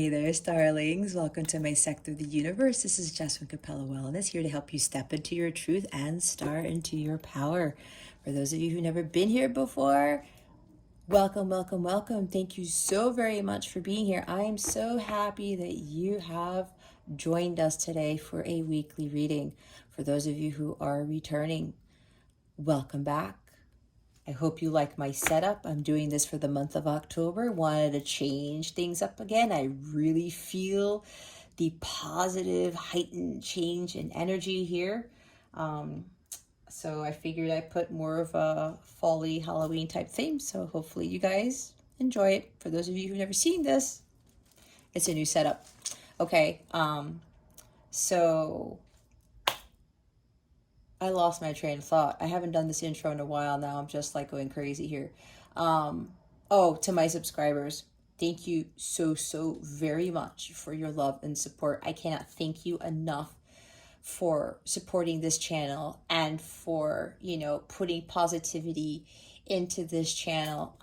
Hey there, starlings. Welcome to my sector of the universe. This is Jasmine Capella Wellness, here to help you step into your truth and start into your power. For those of you who've never been here before, welcome, welcome, welcome. Thank you so very much for being here. I am so happy that you have joined us today for a weekly reading. For those of you who are returning, welcome back. I hope you like my setup. I'm doing this for the month of October. Wanted to change things up again. I really feel the positive, heightened change in energy here. So I figured I'd put more of a fall-y Halloween type theme. So hopefully you guys enjoy it. For those of you who've never seen this, it's a new setup. Okay, so I lost my train of thought. I haven't done this intro in a while now. I'm just like going crazy here. To my subscribers, thank you so very much for your love and support. I cannot thank you enough for supporting this channel and for, putting positivity into this channel.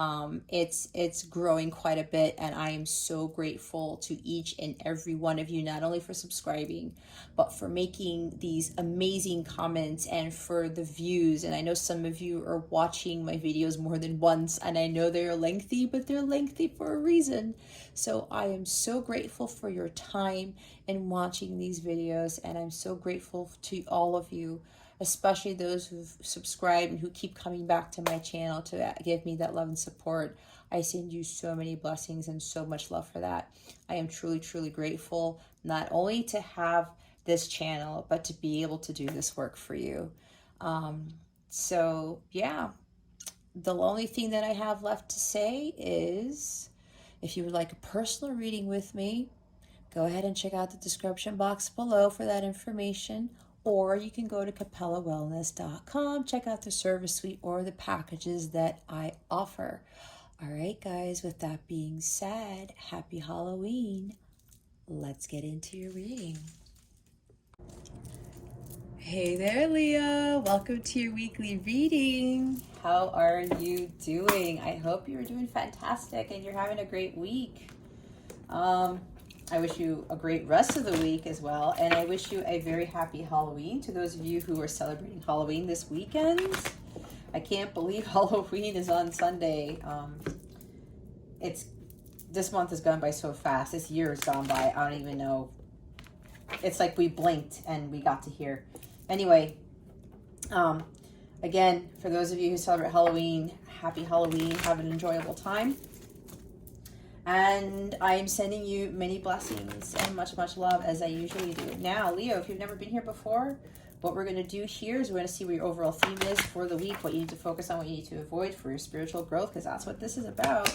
It's growing quite a bit, and I am so grateful to each and every one of you, not only for subscribing, but for making these amazing comments and for the views. And I know some of you are watching my videos more than once, and I know they're lengthy, but they're lengthy for a reason. So I am so grateful for your time in watching these videos, and I'm so grateful to all of you, especially those who've subscribed and who keep coming back to my channel to give me that love and support. I send you so many blessings and so much love for that. I am truly grateful, not only to have this channel, but to be able to do this work for you. So yeah, the only thing that I have left to say is, if you would like a personal reading with me, go ahead and check out the description box below for that information. Or you can go to capellawellness.com, check out the service suite or the packages that I offer. All right, guys, with that being said, happy Halloween. Let's get into your reading. Hey there, Leo. Welcome to your weekly reading. How are you doing? I hope you're doing fantastic and you're having a great week. I wish you a great rest of the week as well. And I wish you a very happy Halloween to those of you who are celebrating Halloween this weekend. I can't believe Halloween is on Sunday. This month has gone by so fast. This year has gone by. I don't even know. It's like we blinked and we got to here. Anyway, again, for those of you who celebrate Halloween, happy Halloween. Have an enjoyable time. And I am sending you many blessings and much love, as I usually do. Now, Leo, if you've never been here before, what we're going to do here is we're going to see what your overall theme is for the week, what you need to focus on, what you need to avoid for your spiritual growth, because that's what this is about.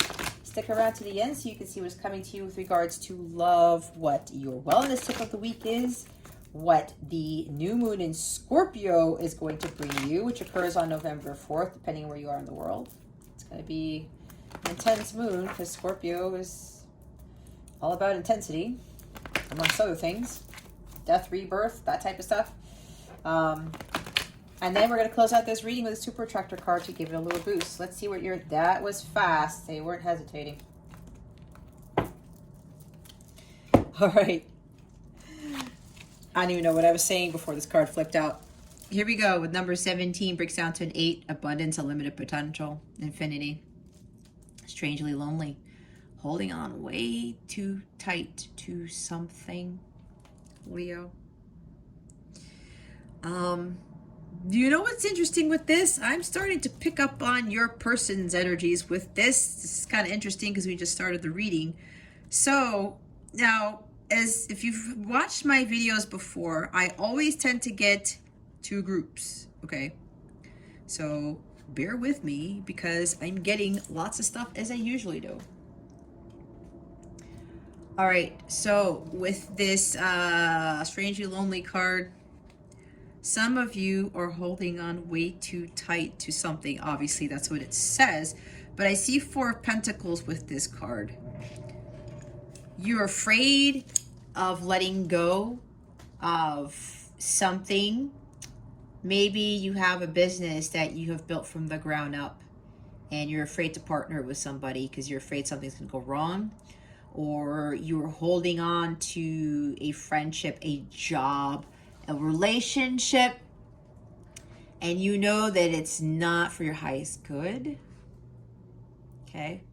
Stick around to the end so you can see what's coming to you with regards to love, what your wellness tip of the week is, what the new moon in Scorpio is going to bring you, which occurs on November 4th, depending on where you are in the world. It's going to be intense moon, because Scorpio is all about intensity, amongst other things, death, rebirth, that type of stuff. And then we're going to close out this reading with a super attractor card to give it a little boost. Let's see what that was fast. They weren't hesitating. All right. I don't even know what I was saying before this card flipped out. Here we go with number 17, breaks down to an 8, abundance, unlimited potential, infinity. Strangely lonely, holding on way too tight to something, Leo. You know what's interesting with this? I'm starting to pick up on your person's energies with this. This is kind of interesting because we just started the reading. So now, as if you've watched my videos before, I always tend to get two groups, okay? So bear with me because I'm getting lots of stuff as I usually do. All right, so with this strangely lonely card, some of you are holding on way too tight to something. Obviously, that's what it says. But I see 4 of Pentacles with this card. You're afraid of letting go of something. Maybe you have a business that you have built from the ground up and you're afraid to partner with somebody because you're afraid something's going to go wrong. or you're holding on to a friendship, a job, a relationship, and you know that it's not for your highest good, okay?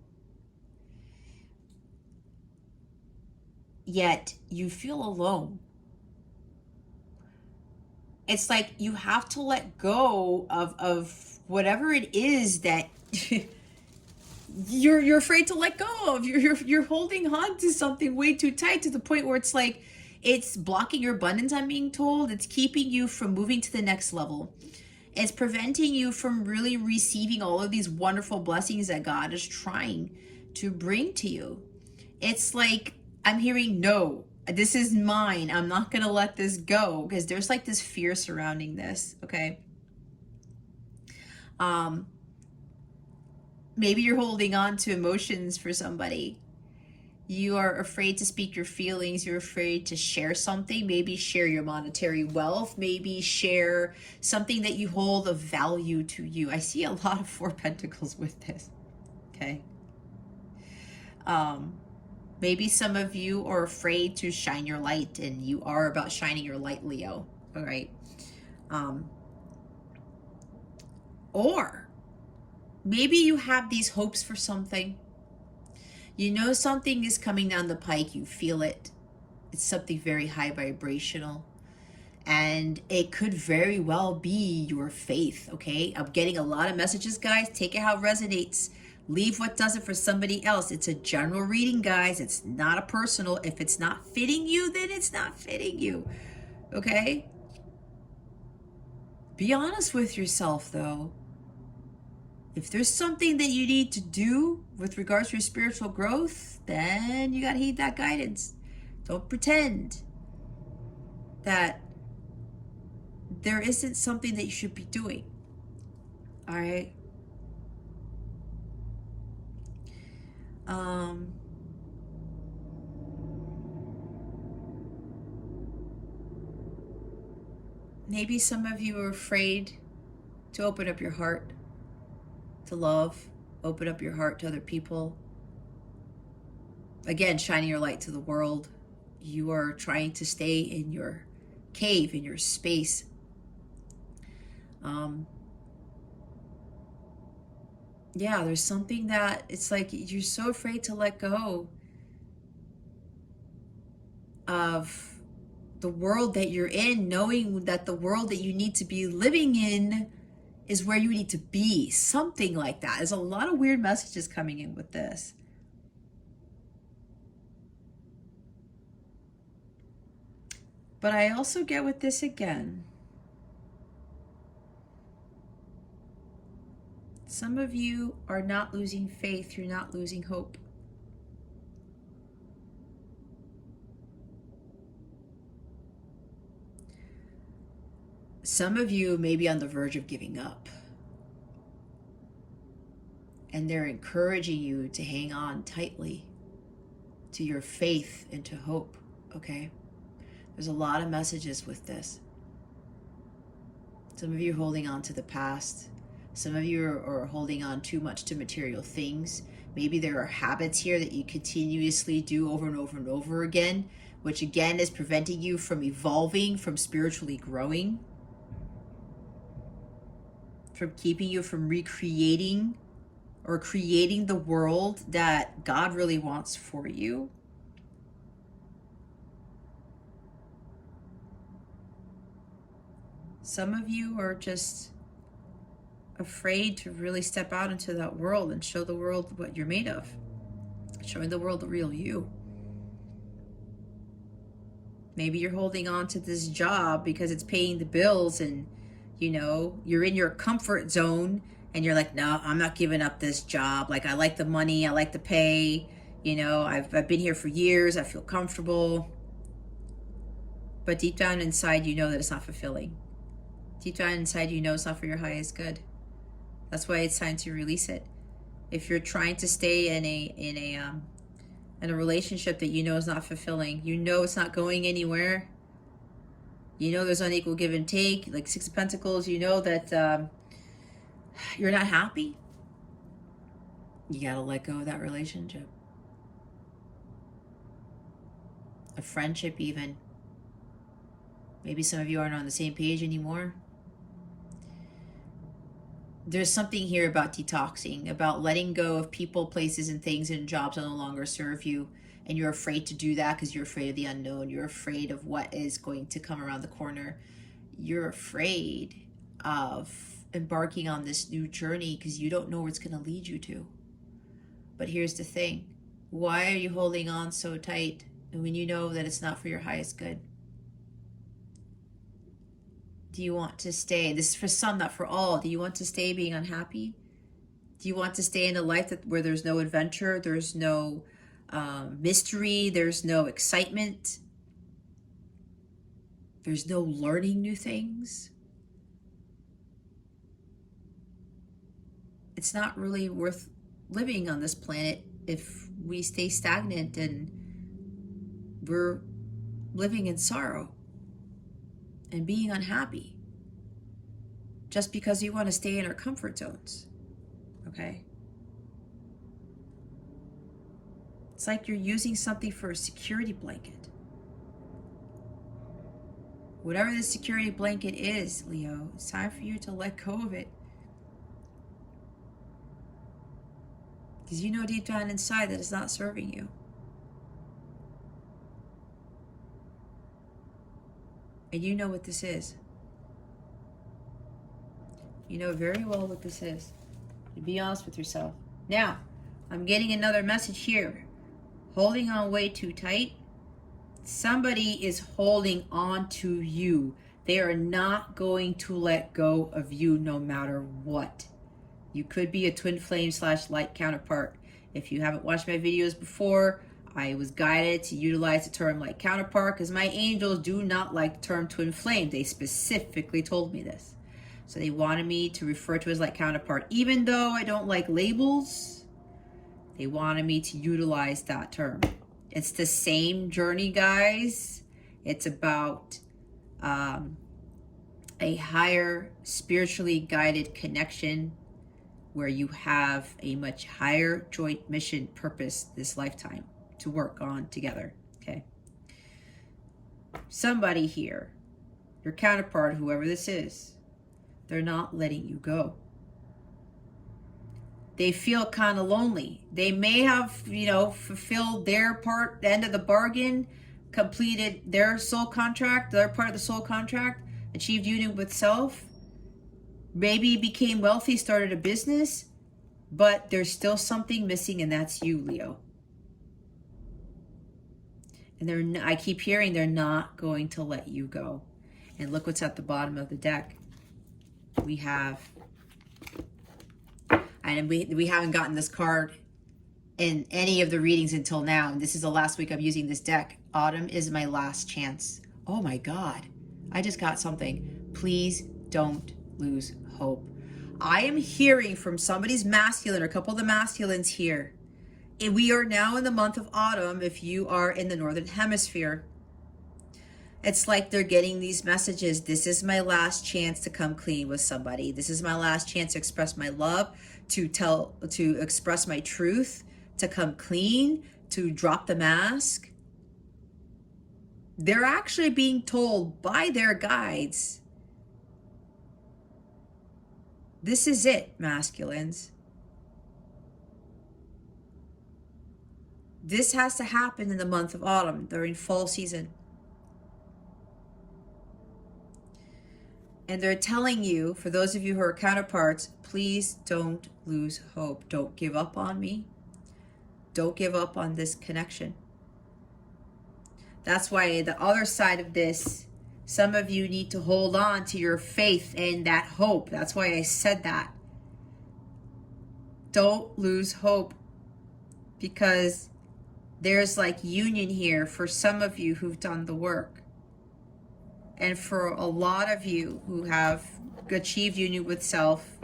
Yet you feel alone. It's like you have to let go of whatever it is that you're afraid to let go of. You're holding on to something way too tight, to the point where it's like it's blocking your abundance, I'm being told. It's keeping you from moving to the next level. It's preventing you from really receiving all of these wonderful blessings that God is trying to bring to you. It's like I'm hearing, no, this is mine. I'm not going to let this go, because there's like this fear surrounding this, okay? Maybe you're holding on to emotions for somebody. You are afraid to speak your feelings. You're afraid to share something. Maybe share your monetary wealth. Maybe share something that you hold of value to you. I see a lot of Four Pentacles with this, okay? Maybe some of you are afraid to shine your light, and you are about shining your light, Leo, all right? Or maybe you have these hopes for something. You know something is coming down the pike. You feel it. It's something very high vibrational. And it could very well be your faith, okay? I'm getting a lot of messages, guys. Take it how it resonates. Leave what doesn't for somebody else. It's a general reading, guys. It's not a personal. If it's not fitting you, then it's not fitting you, okay? Be honest with yourself, though. If there's something that you need to do with regards to your spiritual growth, then you got to heed that guidance. Don't pretend that there isn't something that you should be doing. All right? Maybe some of you are afraid to open up your heart to love, open up your heart to other people. Again, shining your light to the world. You are trying to stay in your cave, in your space. Yeah, there's something that it's like you're so afraid to let go of the world that you're in, knowing that the world that you need to be living in is where you need to be. Something like that. There's a lot of weird messages coming in with this. But I also get with this again. Some of you are not losing faith. You're not losing hope. Some of you may be on the verge of giving up. And they're encouraging you to hang on tightly to your faith and to hope, okay? There's a lot of messages with this. Some of you are holding on to the past. Some of you are holding on too much to material things. Maybe there are habits here that you continuously do over and over and over again, which again is preventing you from evolving, from spiritually growing, from keeping you from recreating or creating the world that God really wants for you. Some of you are just afraid to really step out into that world and show the world what you're made of, showing the world the real you. Maybe you're holding on to this job because it's paying the bills, and you know you're in your comfort zone, and you're like, no, I'm not giving up this job. Like, I like the money, I like the pay, you know, I've been here for years, I feel comfortable. But deep down inside, you know that it's not fulfilling. Deep down inside, you know it's not for your highest good. That's why it's time to release it. If you're trying to stay in a relationship that you know is not fulfilling, you know it's not going anywhere, you know there's unequal give and take, like Six of Pentacles, you know that you're not happy, you gotta let go of that relationship. a friendship even. Maybe some of you aren't on the same page anymore. There's something here about detoxing, about letting go of people, places, and things and jobs that no longer serve you. And you're afraid to do that because you're afraid of the unknown. You're afraid of what is going to come around the corner. You're afraid of embarking on this new journey because you don't know where it's going to lead you to. But here's the thing. Why are you holding on so tight when you know that it's not for your highest good? Do you want to stay? This is for some, not for all. Do you want to stay being unhappy? Do you want to stay in a life where there's no adventure, there's no mystery, there's no excitement, there's no learning new things? It's not really worth living on this planet if we stay stagnant and we're living in sorrow and being unhappy just because we want to stay in our comfort zones. Okay? It's like you're using something for a security blanket. Whatever the security blanket is, Leo, it's time for you to let go of it. Because you know deep down inside that it's not serving you. And you know what this is. You know very well what this is. Be honest with yourself. Now, I'm getting another message here. Holding on way too tight. Somebody is holding on to you. They are not going to let go of you no matter what. You could be a twin flame / light counterpart. If you haven't watched my videos before, I was guided to utilize the term light counterpart because my angels do not like the term twin flame. They specifically told me this. So they wanted me to refer to as light counterpart. Even though I don't like labels, they wanted me to utilize that term. It's the same journey, guys. It's about a higher spiritually guided connection where you have a much higher joint mission purpose this lifetime to work on together, okay? Somebody here, your counterpart, whoever this is, they're not letting you go. They feel kind of lonely. They may have, fulfilled their part, the end of the bargain, completed their soul contract, their part of the soul contract, achieved union with self, maybe became wealthy, started a business, but there's still something missing, and that's you, Leo. And I keep hearing they're not going to let you go. And look what's at the bottom of the deck. We have, and we haven't gotten this card in any of the readings until now. And this is the last week I'm using this deck. Autumn is my last chance. Oh my God. I just got something. Please don't lose hope. I am hearing from somebody's masculine, or a couple of the masculines here. And we are now in the month of autumn if you are in the northern hemisphere. It's like they're getting these messages. This is my last chance to come clean with somebody. This is my last chance to express my love, to express my truth, to come clean, to drop the mask. They're actually being told by their guides, this is it, masculines. This has to happen in the month of autumn, during fall season. And they're telling you, for those of you who are counterparts, please don't lose hope. Don't give up on me. Don't give up on this connection. That's why the other side of this, some of you need to hold on to your faith and that hope. That's why I said that. Don't lose hope, because there's like union here for some of you who've done the work. And for a lot of you who have achieved union with self,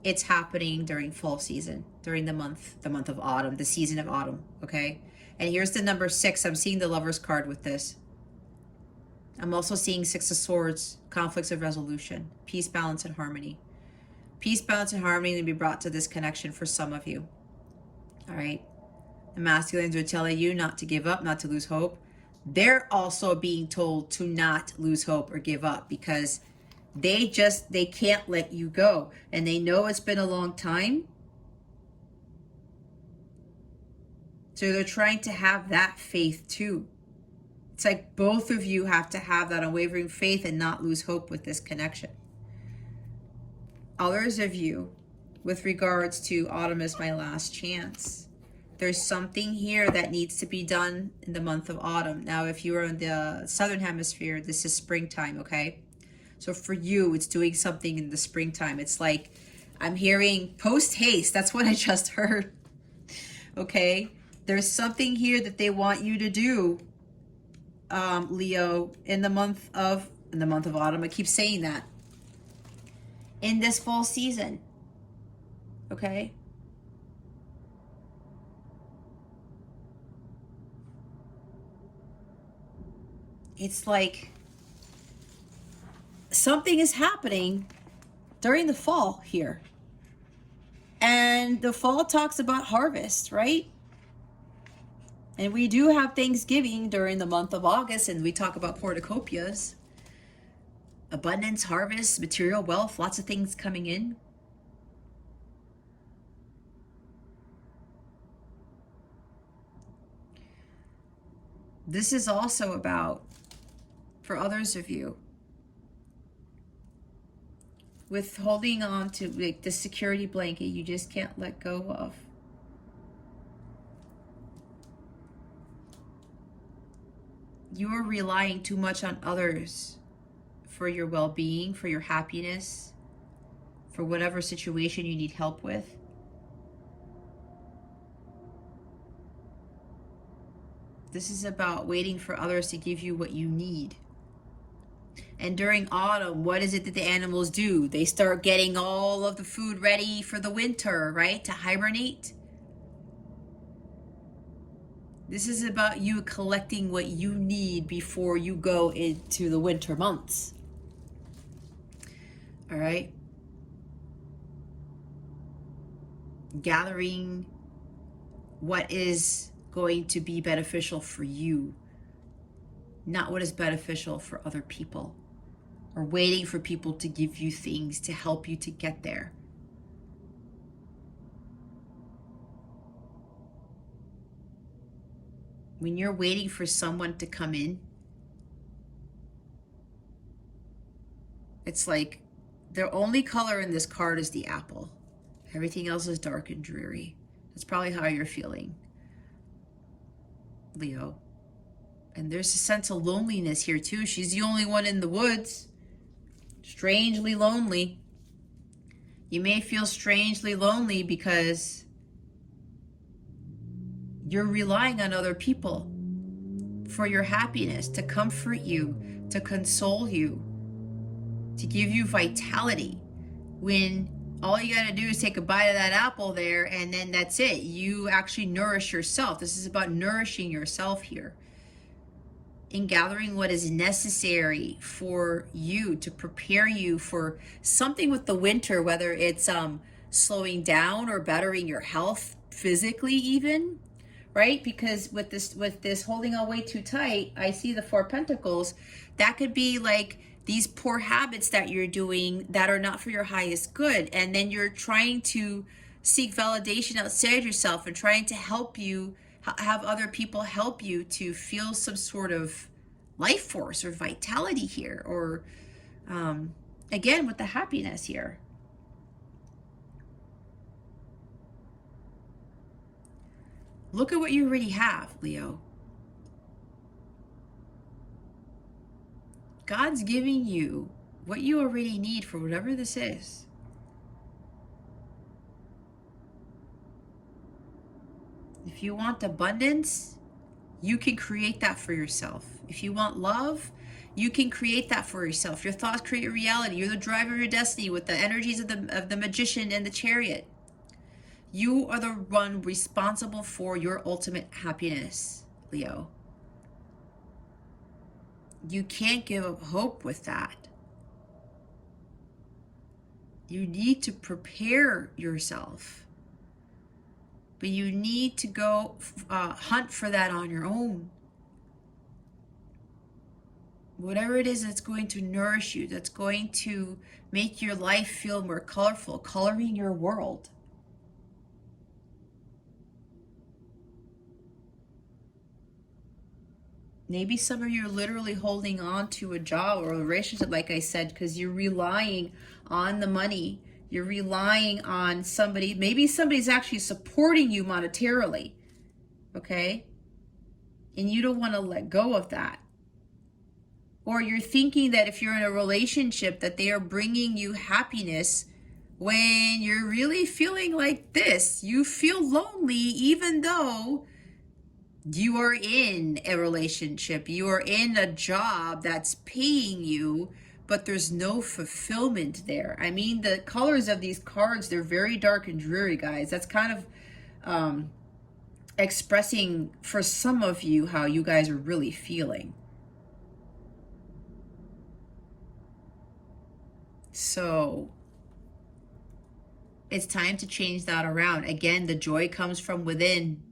it's happening during fall season, during the month of autumn, the season of autumn, okay? And here's the number 6. I'm seeing the Lover's card with this. I'm also seeing 6 of Swords, conflicts of resolution, peace, balance, and harmony. Peace, balance, and harmony will be brought to this connection for some of you, all right? The masculines are telling you not to give up, not to lose hope. They're also being told to not lose hope or give up, because they can't let you go. And they know it's been a long time. So they're trying to have that faith too. It's like both of you have to have that unwavering faith and not lose hope with this connection. Others of you, with regards to autumn is my last chance, there's something here that needs to be done in the month of autumn. Now, if you are in the southern hemisphere, this is springtime, okay? So for you, it's doing something in the springtime. It's like, I'm hearing post haste. That's what I just heard. Okay? There's something here that they want you to do, Leo, in the month of autumn. I keep saying that. In this fall season. Okay? It's like something is happening during the fall here. And the fall talks about harvest, right? And we do have Thanksgiving during the month of August, and we talk about cornucopias. Abundance, harvest, material wealth, lots of things coming in. This is also about, for others of you, with holding on to like the security blanket you just can't let go of. You are relying too much on others for your well-being, for your happiness, for whatever situation you need help with. This is about waiting for others to give you what you need. And during autumn, what is it that the animals do? They start getting all of the food ready for the winter, right? To hibernate. This is about you collecting what you need before you go into the winter months. All right? Gathering what is going to be beneficial for you, not what is beneficial for other people, or waiting for people to give you things to help you to get there. When you're waiting for someone to come in, it's like the only color in this card is the apple. Everything else is dark and dreary. That's probably how you're feeling, Leo. And there's a sense of loneliness here too. She's the only one in the woods. Strangely lonely. You may feel strangely lonely because you're relying on other people for your happiness, to comfort you, to console you, to give you vitality, when all you got to do is take a bite of that apple there, and then that's it. You actually nourish yourself. This is about nourishing yourself here, in gathering what is necessary for you to prepare you for something with the winter, whether it's slowing down or bettering your health physically even, right? Because with this holding on way too tight, I see the Four of Pentacles. That could be like these poor habits that you're doing that are not for your highest good, and then you're trying to seek validation outside yourself and trying to help you, have other people help you to feel some sort of life force or vitality here, or again with the happiness here. Look at what you already have, Leo. God's giving you what you already need for whatever this is. If you want abundance, you can create that for yourself. If you want love, you can create that for yourself. Your thoughts create your reality. You're the driver of your destiny with the energies of the magician and the chariot. You are the one responsible for your ultimate happiness, Leo. You can't give up hope with that. You need to prepare yourself. But you need to go hunt for that on your own. Whatever it is that's going to nourish you, that's going to make your life feel more colorful, coloring your world. Maybe some of you are literally holding on to a job or a relationship, like I said, because you're relying on the money. You're relying on somebody. Maybe somebody's actually supporting you monetarily, okay? And you don't want to let go of that. Or you're thinking that if you're in a relationship that they are bringing you happiness when you're really feeling like this. You feel lonely even though you are in a relationship, you are in a job that's paying you, but there's no fulfillment there. I mean, the colors of these cards, they're very dark and dreary, guys. That's kind of expressing for some of you how you guys are really feeling. So it's time to change that around. Again, the joy comes from within.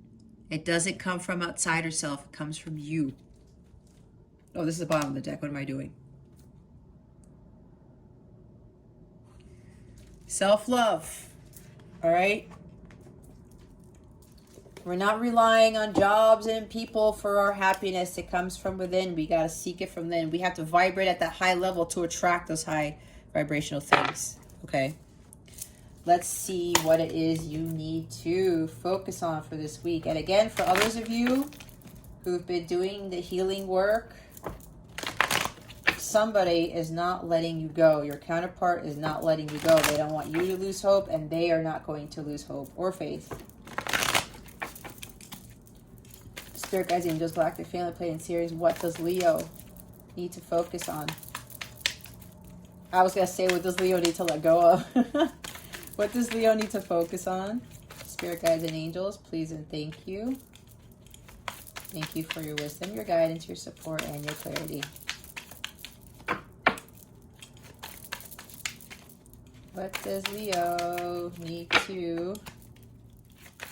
It doesn't come from outside yourself. It comes from you. Oh, this is the bottom of the deck. What am I doing? Self-love. All right? We're not relying on jobs and people for our happiness. It comes from within. We got to seek it from within. We have to vibrate at that high level to attract those high vibrational things. Okay? Let's see what it is you need to focus on for this week. And again, for others of you who've been doing the healing work, somebody is not letting you go. Your counterpart is not letting you go. They don't want you to lose hope, and they are not going to lose hope or faith. Spirit guides, angels, galactic family, play in series. What does Leo need to focus on? I was going to say, what does Leo need to let go of? What does Leo need to focus on? Spirit guides and angels, please and thank you. Thank you for your wisdom, your guidance, your support, and your clarity. What does Leo need to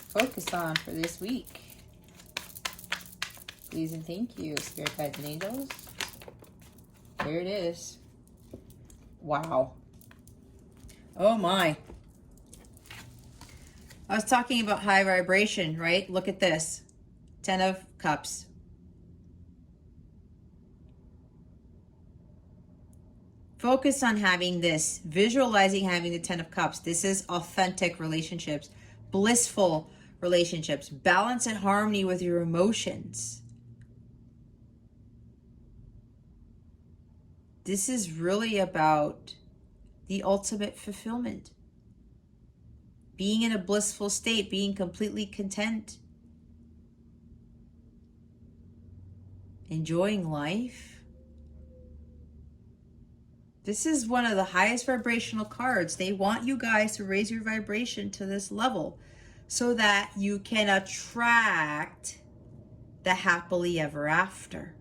focus on for this week? Please and thank you, Spirit guides and angels. There it is. Wow. Oh my. I was talking about high vibration, right? Look at this. 10 of Cups. Focus on having this, visualizing having the 10 of Cups. This is authentic relationships, blissful relationships, balance and harmony with your emotions. This is really about the ultimate fulfillment. Being in a blissful state, being completely content. Enjoying life. This is one of the highest vibrational cards. They want you guys to raise your vibration to this level so that you can attract the happily ever after.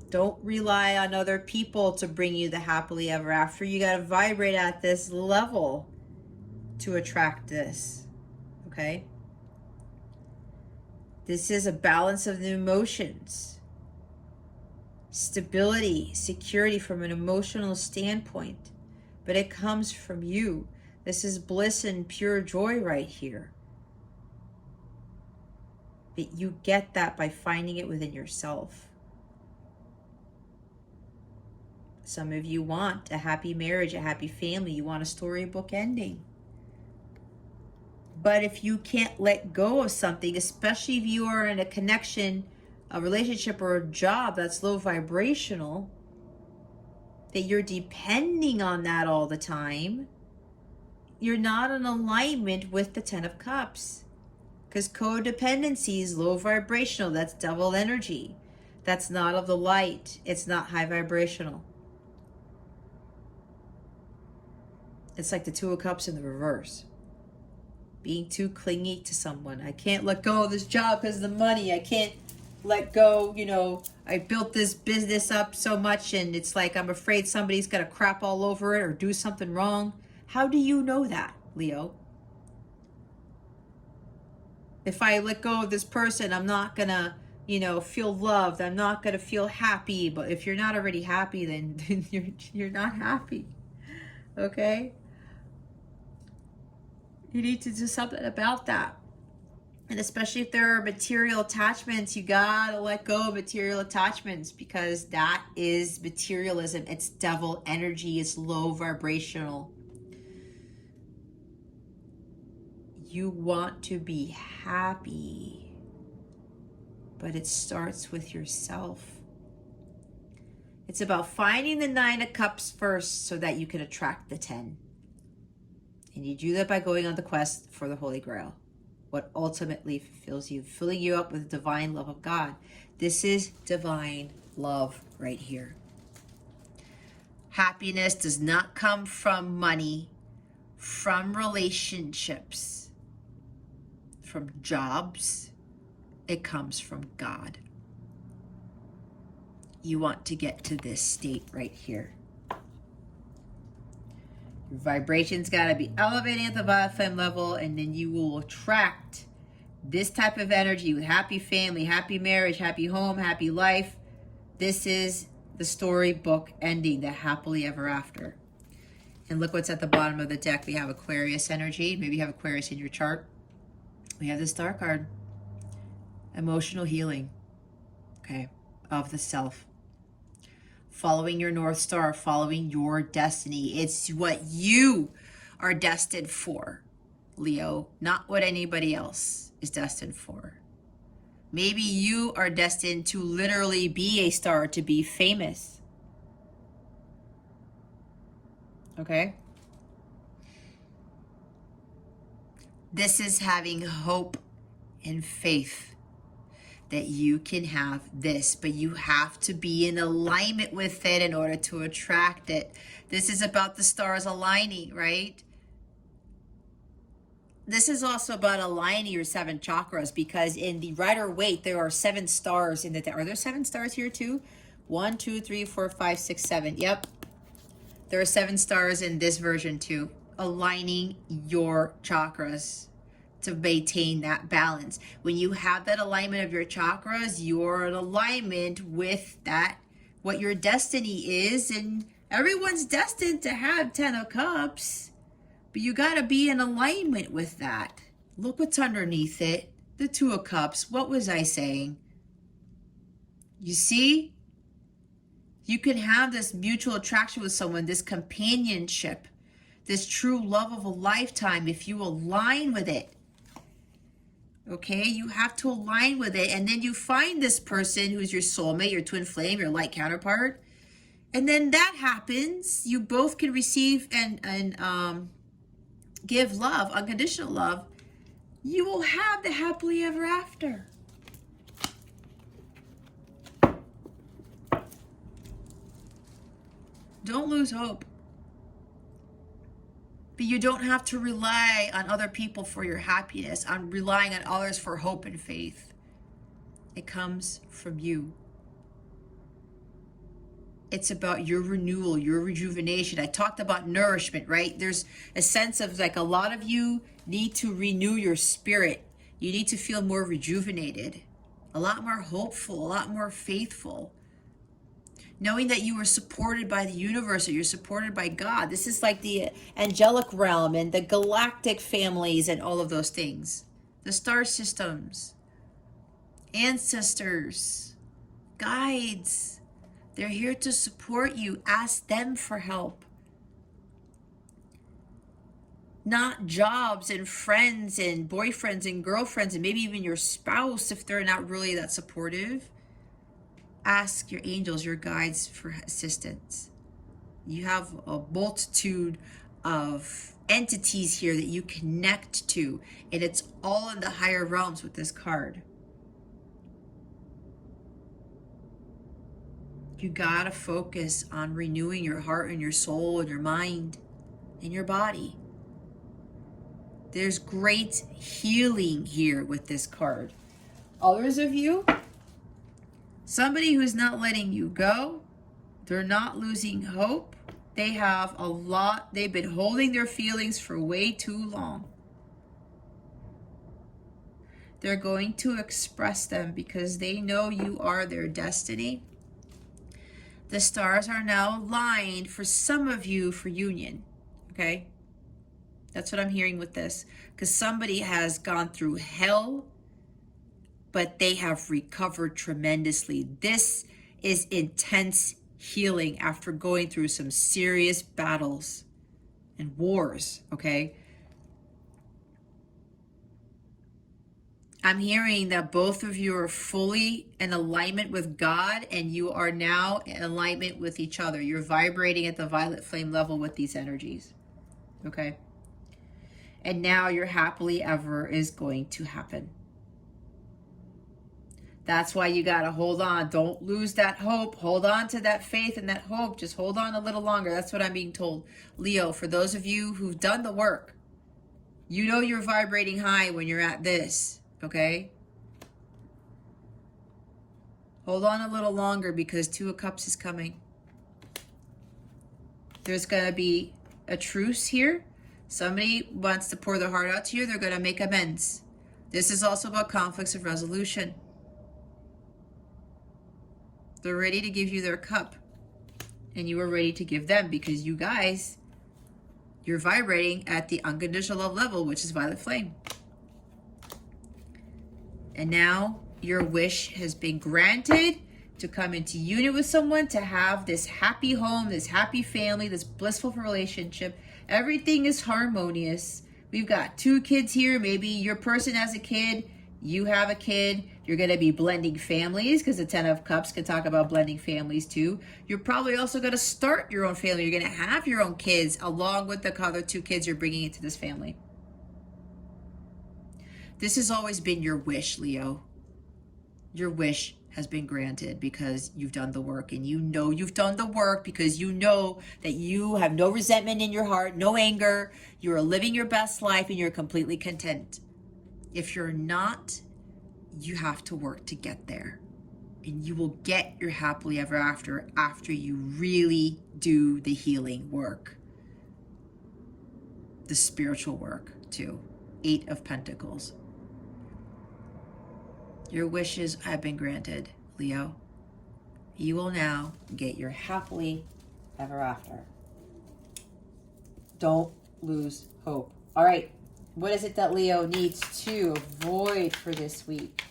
Don't rely on other people to bring you the happily ever after. You got to vibrate at this level to attract this. Okay? This is a balance of the emotions. Stability, security from an emotional standpoint. But it comes from you. This is bliss and pure joy right here. But you get that by finding it within yourself. Some of you want a happy marriage, a happy family. You want a storybook ending. But if you can't let go of something, especially if you are in a connection, a relationship, or a job that's low vibrational, that you're depending on that all the time, you're not in alignment with the 10 of Cups. Because codependency is low vibrational. That's devil energy. That's not of the light. It's not high vibrational. It's like the 2 of Cups in the reverse. Being too clingy to someone. I can't let go of this job because of the money. I can't let go, you know, I built this business up so much and it's like I'm afraid somebody's going to crap all over it or do something wrong. How do you know that, Leo? If I let go of this person, I'm not gonna, feel loved. I'm not gonna feel happy. But if you're not already happy, then you're not happy. Okay? You need to do something about that. And especially if there are material attachments, you gotta let go of material attachments, because that is materialism. It's devil energy. It's low vibrational. You want to be happy, but it starts with yourself. It's about finding the 9 of Cups first so that you can attract the 10. And you do that by going on the quest for the Holy Grail, what ultimately fulfills you, filling you up with the divine love of God. This is divine love right here. Happiness does not come from money, from relationships, from jobs. It comes from God. You want to get to this state right here. Your vibration's got to be elevating at the violet flame level, and then you will attract this type of energy with happy family, happy marriage, happy home, happy life. This is the storybook ending, the happily ever after. And look what's at the bottom of the deck. We have Aquarius energy. Maybe you have Aquarius in your chart. We have the Star card. Emotional healing, okay, of the self. Following your North Star, following your destiny. It's what you are destined for, Leo, not what anybody else is destined for. Maybe you are destined to literally be a star, to be famous. Okay? This is having hope and faith that you can have this, but you have to be in alignment with it in order to attract it. This is about the stars aligning, right? This is also about aligning your 7 chakras, because in the Rider-Waite, there are 7 stars in the deck. Are there 7 stars here too? 1, 2, 3, 4, 5, 6, 7. Yep. There are 7 stars in this version too. Aligning your chakras to maintain that balance. When you have that alignment of your chakras, you're in alignment with that, what your destiny is. And everyone's destined to have 10 of Cups, but you got to be in alignment with that. Look what's underneath it. The 2 of Cups. What was I saying? You see? You can have this mutual attraction with someone, this companionship, this true love of a lifetime if you align with it. Okay, you have to align with it, and then you find this person who's your soulmate, your twin flame, your light counterpart, and then that happens. You both can receive and give love, unconditional love. You will have the happily ever after. Don't lose hope. But you don't have to rely on other people for your happiness, on relying on others for hope and faith. It comes from you. It's about your renewal, your rejuvenation. I talked about nourishment, right? There's a sense of like a lot of you need to renew your spirit. You need to feel more rejuvenated, a lot more hopeful, a lot more faithful. Knowing that you are supported by the universe, or you're supported by God. This is like the angelic realm and the galactic families and all of those things. The star systems, ancestors, guides. They're here to support you. Ask them for help. Not jobs and friends and boyfriends and girlfriends and maybe even your spouse if they're not really that supportive. Ask your angels, your guides for assistance. You have a multitude of entities here that you connect to, and it's all in the higher realms with this card. You gotta focus on renewing your heart and your soul and your mind and your body. There's great healing here with this card. Others of you, somebody who's not letting you go, they're not losing hope. They have a lot, they've been holding their feelings for way too long. They're going to express them because they know you are their destiny. The stars are now aligned for some of you for union, okay? That's what I'm hearing with this. Because somebody has gone through hell, but they have recovered tremendously. This is intense healing after going through some serious battles and wars, okay? I'm hearing that both of you are fully in alignment with God, and you are now in alignment with each other. You're vibrating at the violet flame level with these energies, okay? And now your happily ever is going to happen. That's why you got to hold on. Don't lose that hope. Hold on to that faith and that hope. Just hold on a little longer. That's what I'm being told. Leo, for those of you who've done the work, you know you're vibrating high when you're at this, okay? Hold on a little longer because Two of Cups is coming. There's going to be a truce here. Somebody wants to pour their heart out to you. They're going to make amends. This is also about conflicts of resolution. They're ready to give you their cup. And you are ready to give them because you guys, you're vibrating at the unconditional love level, which is violet flame. And now your wish has been granted to come into union with someone, to have this happy home, this happy family, this blissful relationship. Everything is harmonious. We've got 2 kids here. Maybe your person has a kid, you have a kid. You're going to be blending families because the 10 of Cups can talk about blending families too. You're probably also going to start your own family. You're going to have your own kids along with the other 2 kids you're bringing into this family. This has always been your wish, Leo. Your wish has been granted because you've done the work, and you know you've done the work because you know that you have no resentment in your heart, no anger. You are living your best life and you're completely content. If you're not, you have to work to get there, and you will get your happily ever after you really do the healing work, the spiritual work too. 8 of Pentacles. Your wishes have been granted, Leo. You will now get your happily ever after. Don't lose hope. All right. What is it that Leo needs to avoid for this week?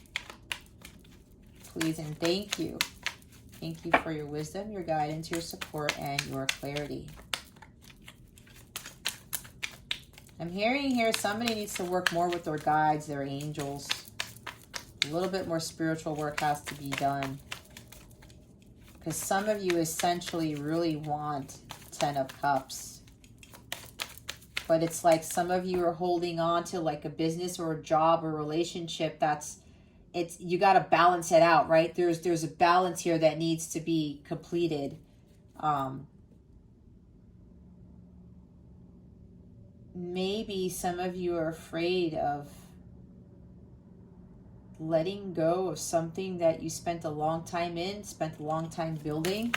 Please and thank you. Thank you for your wisdom, your guidance, your support, and your clarity. I'm hearing here somebody needs to work more with their guides, their angels. A little bit more spiritual work has to be done. Because some of you essentially really want 10 of Cups. But it's like some of you are holding on to like a business or a job or relationship you got to balance it out, right? There's a balance here that needs to be completed. Maybe some of you are afraid of letting go of something that you spent a long time building,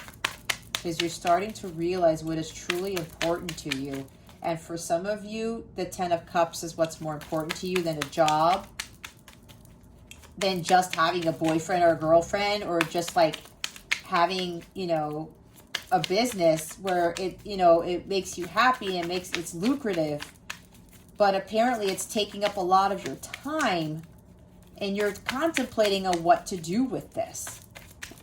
because you're starting to realize what is truly important to you. And for some of you, the 10 of Cups is what's more important to you than a job, than just having a boyfriend or a girlfriend, or just like having, a business where it makes you happy and it's lucrative. But apparently it's taking up a lot of your time, and you're contemplating on what to do with this.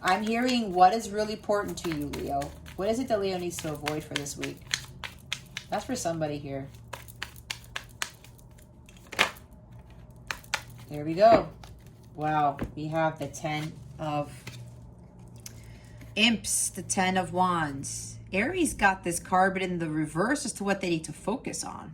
I'm hearing what is really important to you, Leo. What is it that Leo needs to avoid for this week? That's for somebody here. There we go. Wow, we have the 10 of Imps, the 10 of Wands. Aries got this card, but in the reverse as to what they need to focus on.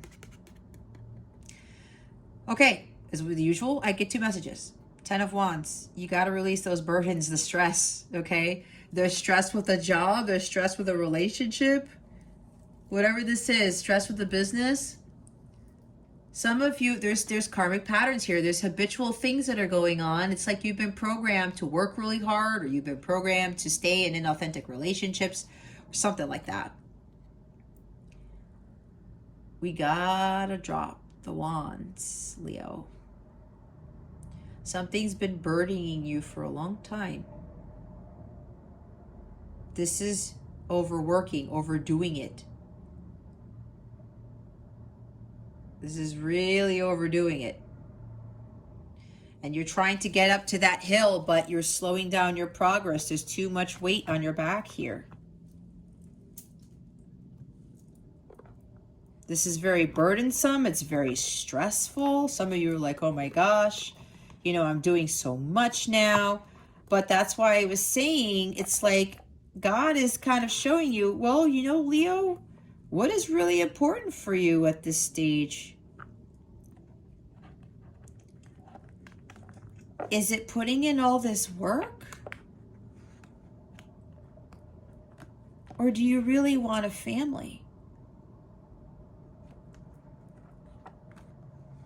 Okay, as with usual, I get 2 messages. 10 of Wands. You got to release those burdens, the stress, okay? There's stress with a job. There's stress with a relationship. Whatever this is, stress with the business. Some of you, there's karmic patterns here. There's habitual things that are going on. It's like you've been programmed to work really hard, or you've been programmed to stay in inauthentic relationships, or something like that. We gotta drop the wands, Leo. Something's been burdening you for a long time. This is overworking, overdoing it. This is really overdoing it. And you're trying to get up to that hill, but you're slowing down your progress. There's too much weight on your back here. This is very burdensome. It's very stressful. Some of you are like, oh my gosh, you know, I'm doing so much now. But that's why I was saying, it's like God is kind of showing you, well, you know, Leo, what is really important for you at this stage? Is it putting in all this work? Or do you really want a family?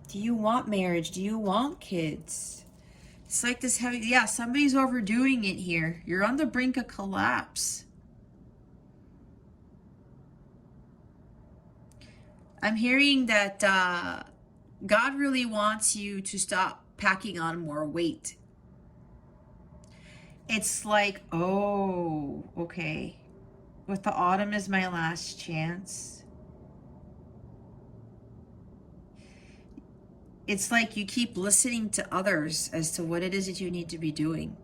Do you want marriage? Do you want kids? It's like this heavy, yeah, somebody's overdoing it here. You're on the brink of collapse. I'm hearing that God really wants you to stop packing on more weight. It's like, oh, okay. With the autumn is my last chance. It's like you keep listening to others as to what it is that you need to be doing.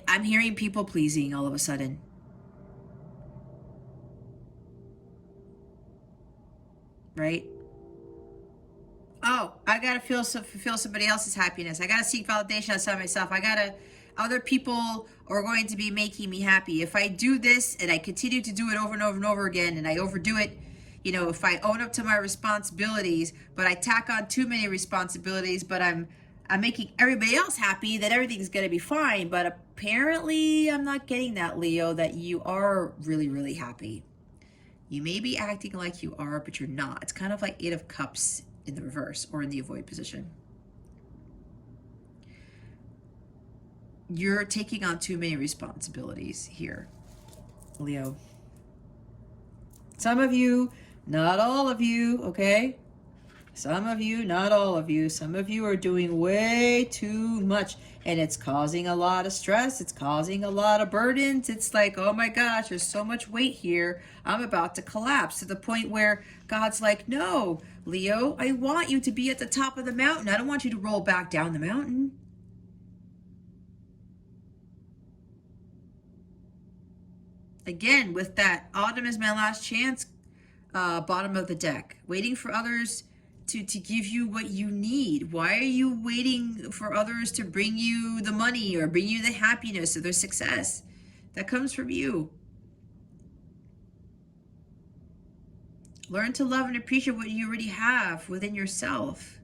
I'm hearing people pleasing all of a sudden. Right? Oh, I gotta fulfill somebody else's happiness. I gotta seek validation outside myself. Other people are going to be making me happy. If I do this and I continue to do it over and over and over again, and I overdo it, you know, if I own up to my responsibilities, but I tack on too many responsibilities, but I'm making everybody else happy, then everything's gonna be fine. But apparently I'm not getting that, Leo, that you are really, really happy. You may be acting like you are, but you're not. It's kind of like 8 of Cups in the reverse or in the avoid position. You're taking on too many responsibilities here, Leo. Some of you, not all of you, okay? Some of you, not all of you. Some of you are doing way too much, and it's causing a lot of stress. It's causing a lot of burdens. It's like, oh my gosh, there's so much weight here. I'm about to collapse, to the point where God's like, no, Leo, I want you to be at the top of the mountain. I don't want you to roll back down the mountain. Again, with that autumn is my last chance, bottom of the deck, waiting for others to give you what you need. Why are you waiting for others to bring you the money or bring you the happiness or the success? That comes from you. Learn to love and appreciate what you already have within yourself.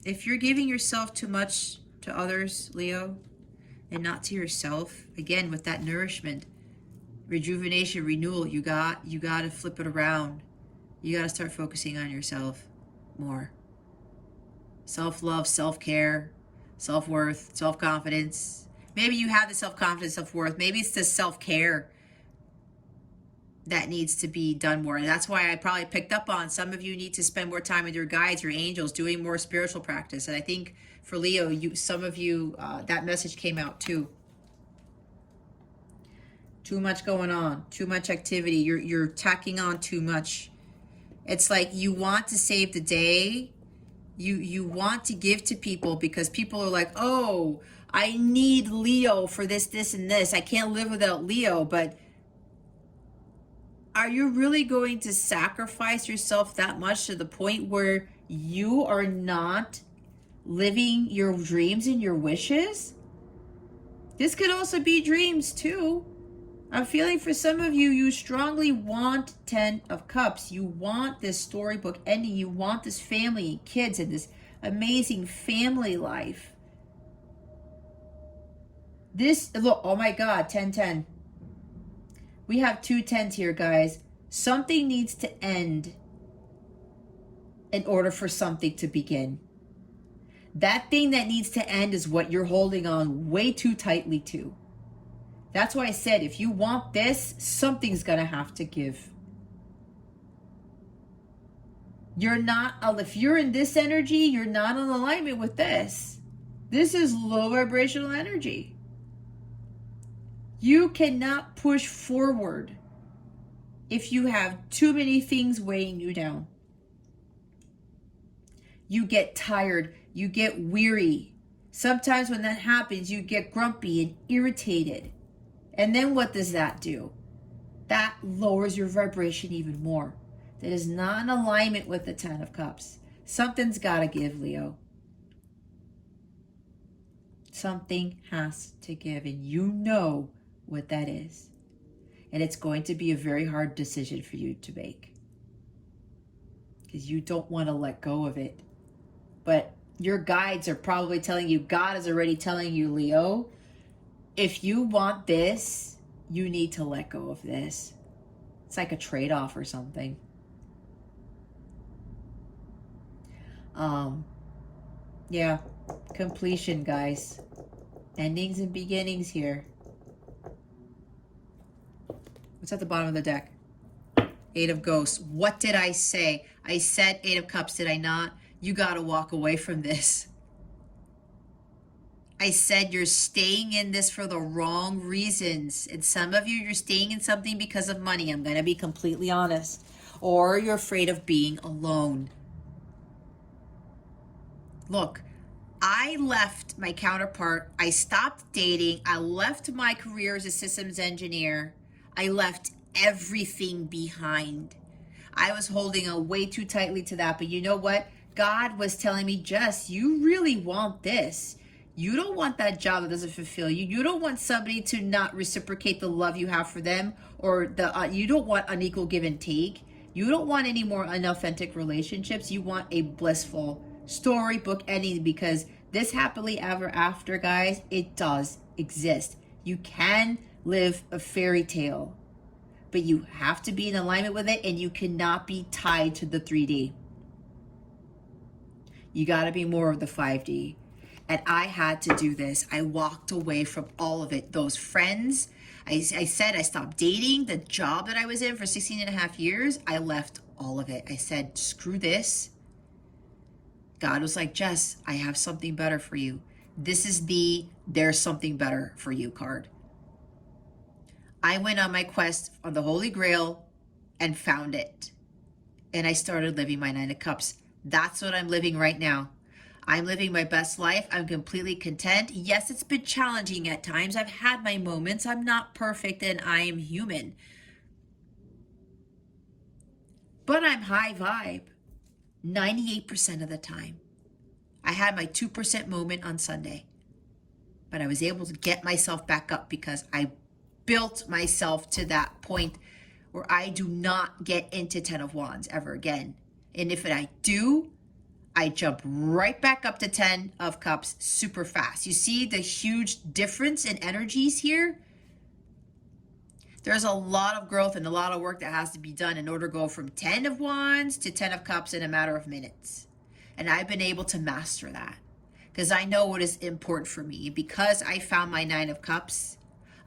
If you're giving yourself too much to others, Leo, and not to yourself, again, with that nourishment, rejuvenation, renewal, you got to flip it around. You got to start focusing on yourself more. Self-love, self-care, self-worth, self-confidence. Maybe you have the self-confidence, self-worth. Maybe it's the self-care that needs to be done more. And that's why I probably picked up on some of you need to spend more time with your guides, your angels, doing more spiritual practice. And I think for Leo, some of you, that message came out too. Too much going on, too much activity. You're tacking on too much. It's like you want to save the day. You want to give to people because people are like, oh, I need Leo for this, this, and this. I can't live without Leo. But are you really going to sacrifice yourself that much to the point where you are not living your dreams and your wishes? This could also be dreams too. I'm feeling for some of you, you strongly want 10 of Cups. You want this storybook ending. You want this family and kids and this amazing family life. This, look, oh my God, 10-10. We have 2 10s here, guys. Something needs to end in order for something to begin. That thing that needs to end is what you're holding on way too tightly to. That's why I said, if you want this, something's going to have to give. You're not, if you're in this energy, you're not in alignment with this. This is low vibrational energy. You cannot push forward if you have too many things weighing you down. You get tired, you get weary. Sometimes when that happens, you get grumpy and irritated. And then what does that do? That lowers your vibration even more. That is not in alignment with the Ten of Cups. Something's got to give, Leo. Something has to give, and you know what that is. And it's going to be a very hard decision for you to make, because you don't want to let go of it. But your guides are probably telling you, God is already telling you, Leo, if you want this, you need to let go of this. It's like a trade-off or something. Yeah, completion, guys. Endings and beginnings here. What's at the bottom of the deck? Eight of Ghosts. What did I say? I said Eight of Cups, did I not? You got to walk away from this. I said you're staying in this for the wrong reasons. And some of you, you're staying in something because of money. I'm going to be completely honest. Or you're afraid of being alone. Look, I left my counterpart. I stopped dating. I left my career as a systems engineer. I left everything behind. I was holding on way too tightly to that. But you know what? God was telling me, Jess, you really want this. You don't want that job that doesn't fulfill you. You don't want somebody to not reciprocate the love you have for them, or you don't want unequal give and take. You don't want any more unauthentic relationships. You want a blissful storybook ending, because this happily ever after, guys, it does exist. You can live a fairy tale, but you have to be in alignment with it, and you cannot be tied to the 3D. You got to be more of the 5D. And I had to do this. I walked away from all of it. Those friends, I said I stopped dating. The job that I was in for 16 and a half years, I left all of it. I said, screw this. God was like, Jess, I have something better for you. This is the there's something better for you card. I went on my quest on the Holy Grail and found it. And I started living my Nine of Cups. That's what I'm living right now. I'm living my best life. I'm completely content. Yes, it's been challenging at times. I've had my moments. I'm not perfect and I am human. But I'm high vibe 98% of the time. I had my 2% moment on Sunday, but I was able to get myself back up because I built myself to that point where I do not get into 10 of Wands ever again. And if I do, I jump right back up to 10 of Cups super fast. You see the huge difference in energies here? There's a lot of growth and a lot of work that has to be done in order to go from 10 of Wands to 10 of Cups in a matter of minutes. And I've been able to master that because I know what is important for me. Because I found my 9 of Cups,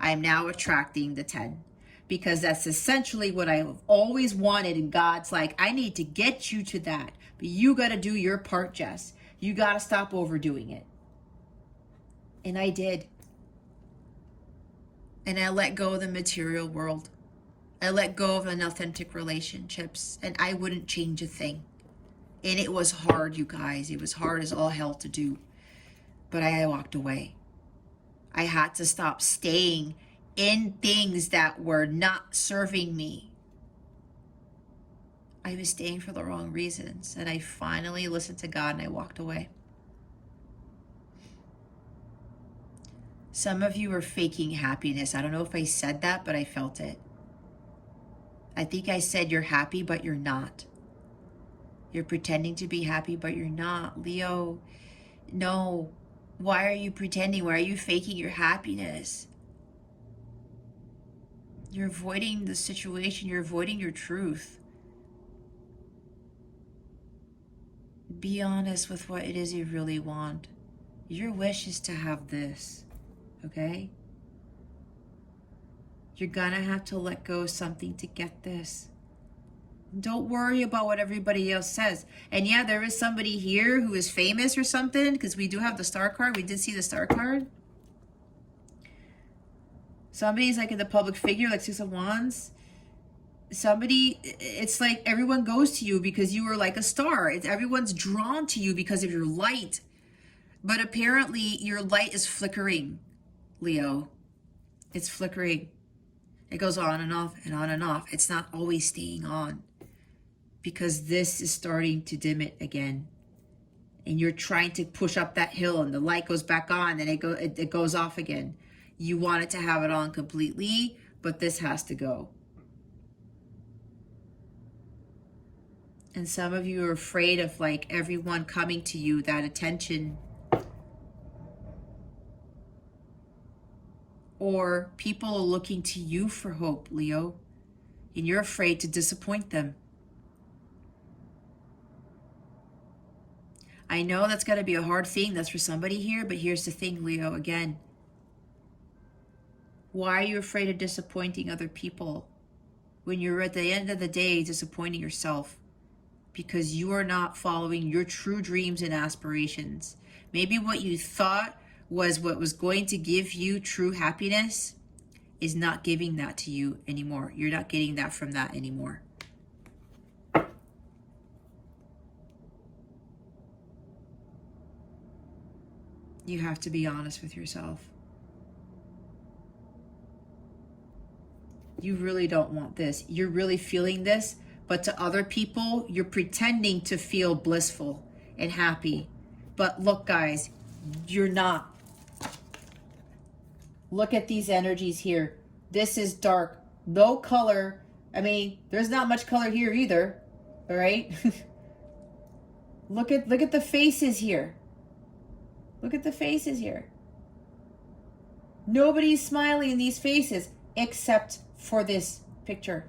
I am now attracting the 10. Because that's essentially what I've always wanted. And God's like, I need to get you to that. But you got to do your part, Jess. You got to stop overdoing it. And I did. And I let go of the material world. I let go of inauthentic relationships. And I wouldn't change a thing. And it was hard, you guys. It was hard as all hell to do. But I walked away. I had to stop staying in things that were not serving me. I was staying for the wrong reasons. And I finally listened to God and I walked away. Some of you are faking happiness. I don't know if I said that, but I felt it. I think I said you're happy, but you're not. You're pretending to be happy, but you're not. Leo, no. Why are you pretending? Why are you faking your happiness? You're avoiding the situation. You're avoiding your truth. Be honest with what it is you really want. Your wish is to have this, okay? You're gonna have to let go of something to get this. Don't worry about what everybody else says. And yeah, there is somebody here who is famous or something, because we do have the star card. We did see the star card. Somebody's like in the public figure, like Six of Wands. Somebody, it's like everyone goes to you because you are like a star. Everyone's drawn to you because of your light. But apparently your light is flickering, Leo. It's flickering. It goes on and off and on and off. It's not always staying on, because this is starting to dim it again. And you're trying to push up that hill and the light goes back on and it goes off again. You want it to have it on completely, but this has to go. And some of you are afraid of like everyone coming to you, that attention. Or people are looking to you for hope, Leo. And you're afraid to disappoint them. I know that's going to be a hard thing. That's for somebody here. But here's the thing, Leo, again. Why are you afraid of disappointing other people when you're at the end of the day disappointing yourself? Because you are not following your true dreams and aspirations. Maybe what you thought was what was going to give you true happiness is not giving that to you anymore. You're not getting that from that anymore. You have to be honest with yourself. You really don't want this. You're really feeling this, but to other people, you're pretending to feel blissful and happy. But look, guys, you're not. Look at these energies here. This is dark. No color. I mean, there's not much color here either. All right? Look at the faces here. Look at the faces here. Nobody's smiling in these faces except for this picture.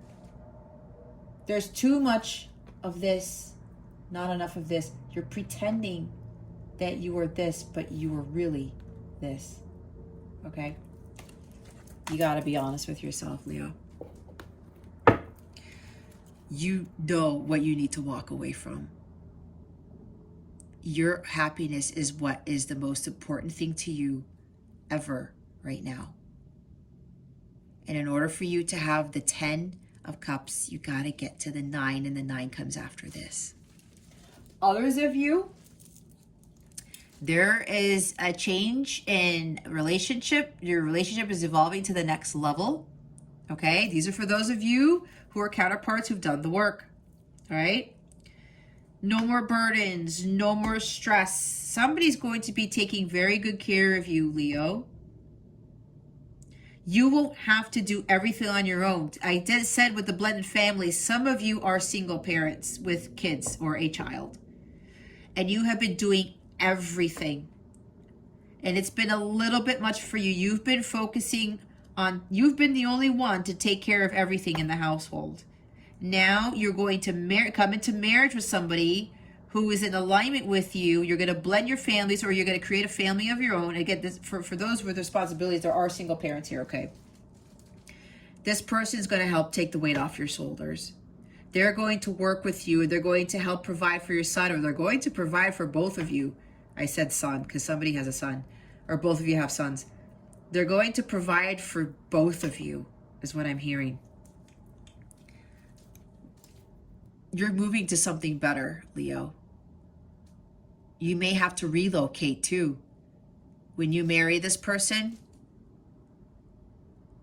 There's too much of this, not enough of this. You're pretending that you are this, but you are really this. Okay? You got to be honest with yourself, Leo. You know what you need to walk away from. Your happiness is what is the most important thing to you ever right now. And in order for you to have the 10 of Cups, you got to get to the 9, and the 9 comes after this. Others of you, there is a change in relationship. Your relationship is evolving to the next level. Okay? These are for those of you who are counterparts who've done the work. All right? No more burdens, no more stress. Somebody's going to be taking very good care of you, Leo. You won't have to do everything on your own. I said with the blended family, some of you are single parents with kids or a child. And you have been doing everything. And it's been a little bit much for you. You've been focusing on, you've been the only one to take care of everything in the household. Now you're going to come into marriage with somebody who is in alignment with you. You're going to blend your families, or you're going to create a family of your own. Again, this, for those with responsibilities, there are single parents here, okay? This person is going to help take the weight off your shoulders. They're going to work with you. They're going to help provide for your son, or they're going to provide for both of you. I said son because somebody has a son, or both of you have sons. They're going to provide for both of you, is what I'm hearing. You're moving to something better, Leo. You may have to relocate too. When you marry this person,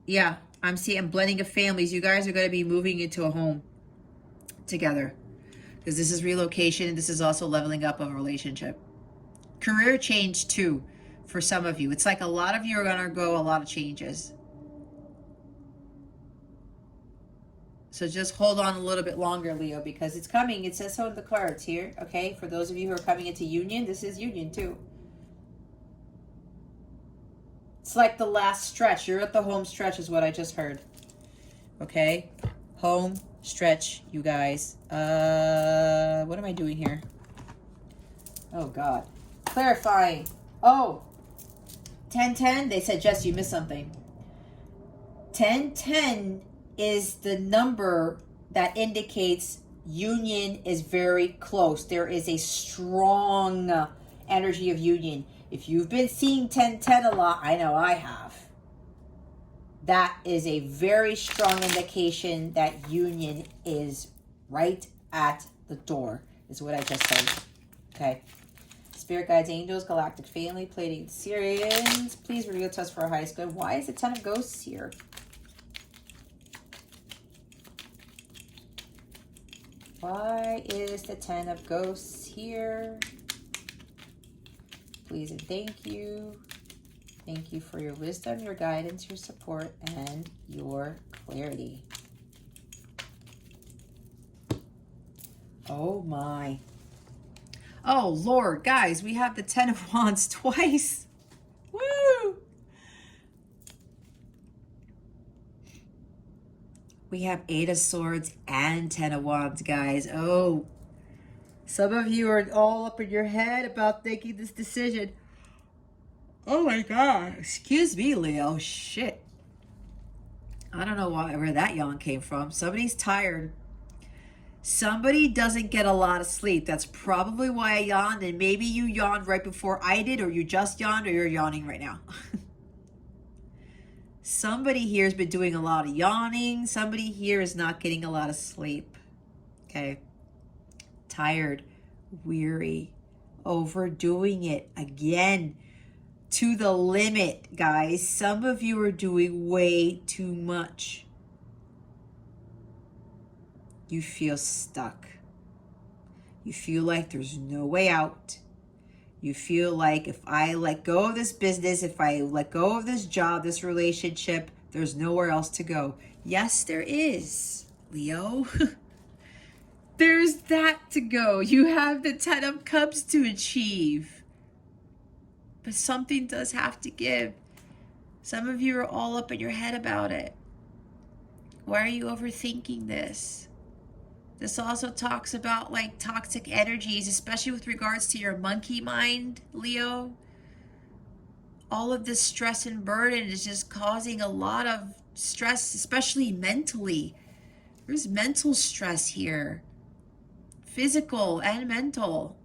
yeah, I'm blending of families. You guys are going to be moving into a home together, because this is relocation, and this is also leveling up of a relationship. Career change too, for some of you. It's like a lot of you are going to go a lot of changes. So just hold on a little bit longer, Leo, because it's coming. It says so in the cards here, okay? For those of you who are coming into union, this is union too. It's like the last stretch. You're at the home stretch is what I just heard. Okay? Home stretch, you guys. What am I doing here? Oh, God. Clarifying. Oh, 1010. They said, Jess, you missed something. 1010 is the number that indicates Union is very close. There is a strong energy of union. If you've been seeing 1010 a lot, I know I have. That is a very strong indication that union is right at the door, is what I just said. Okay. Spirit guides, angels, galactic family, Pleiadian Sirians, please reveal to us for our highest good. Why is the 10 of ghosts here? Why is the 10 of ghosts here? Please and thank you. Thank you for your wisdom, your guidance, your support, and your clarity. Oh my. Oh Lord, guys, we have the 10 of Wands twice. Woo! We have 8 of Swords and 10 of Wands, guys. Oh, some of you are all up in your head about making this decision. Oh my God. Excuse me, Leo. Shit. I don't know where that yawn came from. Somebody's tired. Somebody doesn't get a lot of sleep. That's probably why I yawned. And maybe you yawned right before I did, or you just yawned, or you're yawning right now. Somebody here has been doing a lot of yawning. Somebody here is not getting a lot of sleep. Okay. Tired, weary, overdoing it again to the limit, guys. Some of you are doing way too much. You feel stuck. You feel like there's no way out. You feel like if I let go of this business, if I let go of this job, this relationship, there's nowhere else to go. Yes, there is, Leo. There's that to go. You have the 10 of Cups to achieve. But something does have to give. Some of you are all up in your head about it. Why are you overthinking this? This also talks about like toxic energies, especially with regards to your monkey mind, Leo. All of this stress and burden is just causing a lot of stress, especially mentally. There's mental stress here. Physical and mental.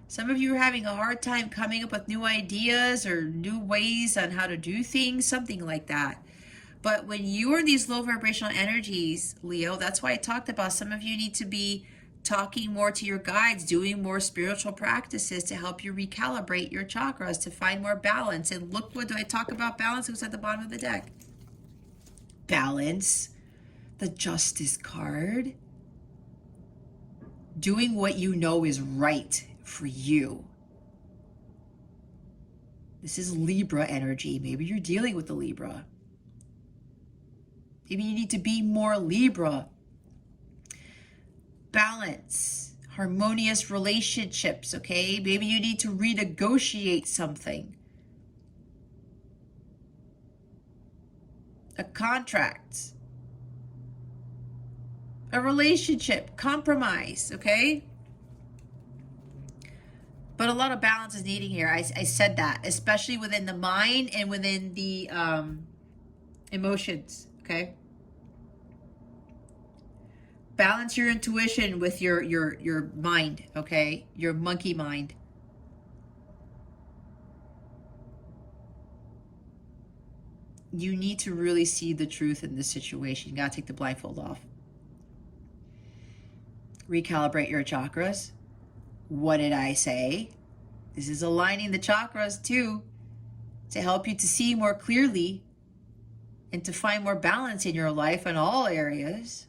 Some of you are having a hard time coming up with new ideas or new ways on how to do things, something like that. But when you are in these low vibrational energies, Leo, that's why I talked about some of you need to be talking more to your guides, doing more spiritual practices to help you recalibrate your chakras, to find more balance. And look, what do I talk about balance? Who's at the bottom of the deck? Balance. The Justice card. Doing what you know is right for you. This is Libra energy. Maybe you're dealing with the Libra. Maybe you need to be more Libra. Balance, harmonious relationships, okay? Maybe you need to renegotiate something. A contract. A relationship, compromise, okay? But a lot of balance is needed here. I said that, especially within the mind and within the emotions, okay? Balance your intuition with your mind, okay? Your monkey mind. You need to really see the truth in this situation. You gotta take the blindfold off. Recalibrate your chakras. What did I say? This is aligning the chakras too, to help you to see more clearly and to find more balance in your life in all areas.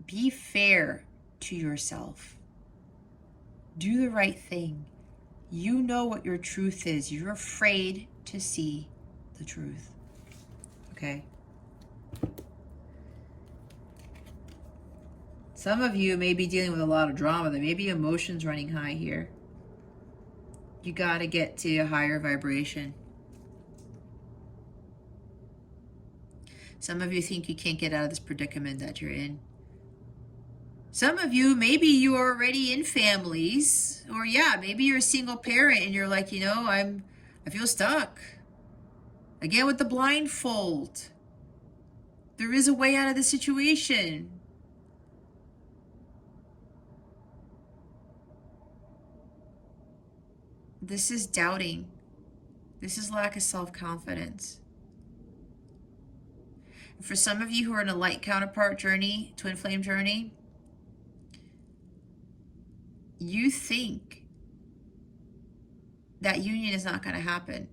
Be fair to yourself. Do the right thing. You know what your truth is. You're afraid to see the truth. Okay? Some of you may be dealing with a lot of drama. There may be emotions running high here. You got to get to a higher vibration. Some of you think you can't get out of this predicament that you're in. Some of you, maybe you are already in families, or yeah, maybe you're a single parent and you're like, you know, I feel stuck. Again with the blindfold. There is a way out of the situation. This is doubting. This is lack of self-confidence. For some of you who are in a light counterpart journey, twin flame journey, you think that union is not going to happen.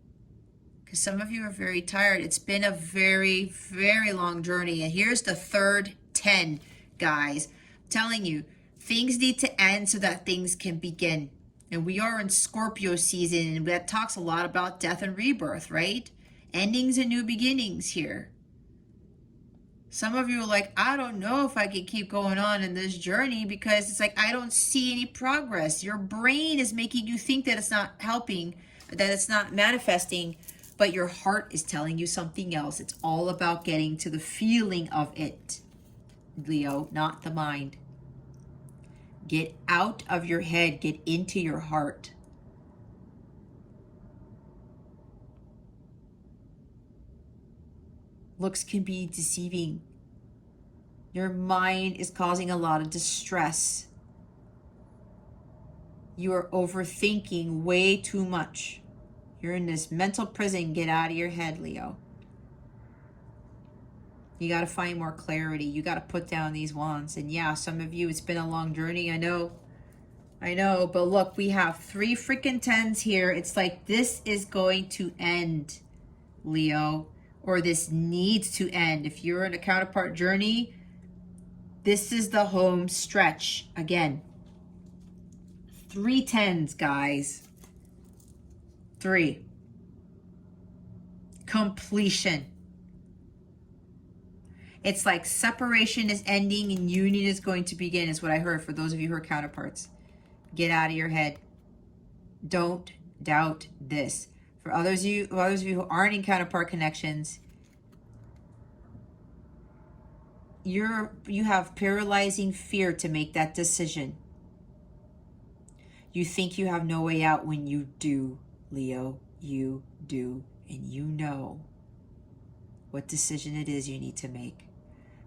Because some of you are very tired. It's been a very, very long journey. And here's the third 10, guys. I'm telling you, things need to end so that things can begin. And we are in Scorpio season, and that talks a lot about death and rebirth, right? Endings and new beginnings here. Some of you are like, I don't know if I can keep going on in this journey because it's like, I don't see any progress. Your brain is making you think that it's not helping, that it's not manifesting, but your heart is telling you something else. It's all about getting to the feeling of it, Leo, not the mind. Get out of your head. Get into your heart. Looks can be deceiving. Your mind is causing a lot of distress. You are overthinking way too much. You're in this mental prison. Get out of your head, Leo. You got to find more clarity. You got to put down these wands. And yeah, some of you, it's been a long journey. I know. But look, we have 3 freaking 10s here. It's like this is going to end, Leo. Or this needs to end. If you're in a counterpart journey, this is the home stretch. Again, 3 10s, guys. 3. Completion. It's like separation is ending and union is going to begin, is what I heard for those of you who are counterparts. Get out of your head. Don't doubt this. For others of you who aren't in counterpart connections, you have paralyzing fear to make that decision. You think you have no way out when you do, Leo. You do. And you know what decision it is you need to make.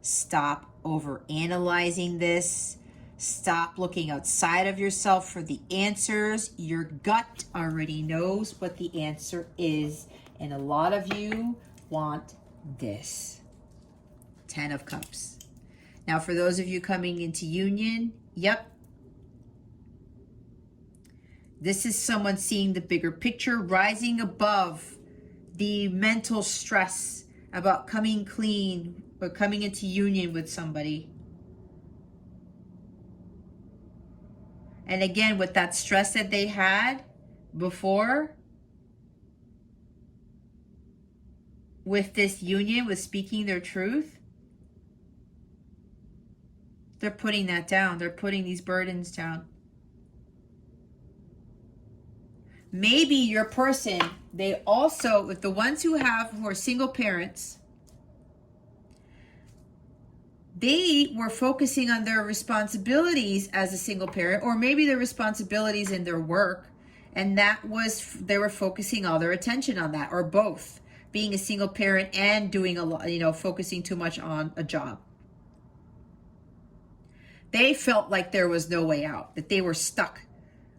Stop over analyzing this. Stop looking outside of yourself for the answers. Your gut already knows what the answer is. And a lot of you want this. 10 of Cups. Now, for those of you coming into union, yep. This is someone seeing the bigger picture, rising above the mental stress about coming clean or coming into union with somebody. And again, with that stress that they had before, with this union, with speaking their truth, they're putting that down. They're putting these burdens down. Maybe your person, they also, with the ones who are single parents, they were focusing on their responsibilities as a single parent, or maybe their responsibilities in their work, and they were focusing all their attention on that, or both, being a single parent and doing a lot, focusing too much on a job. They felt like there was no way out, that they were stuck.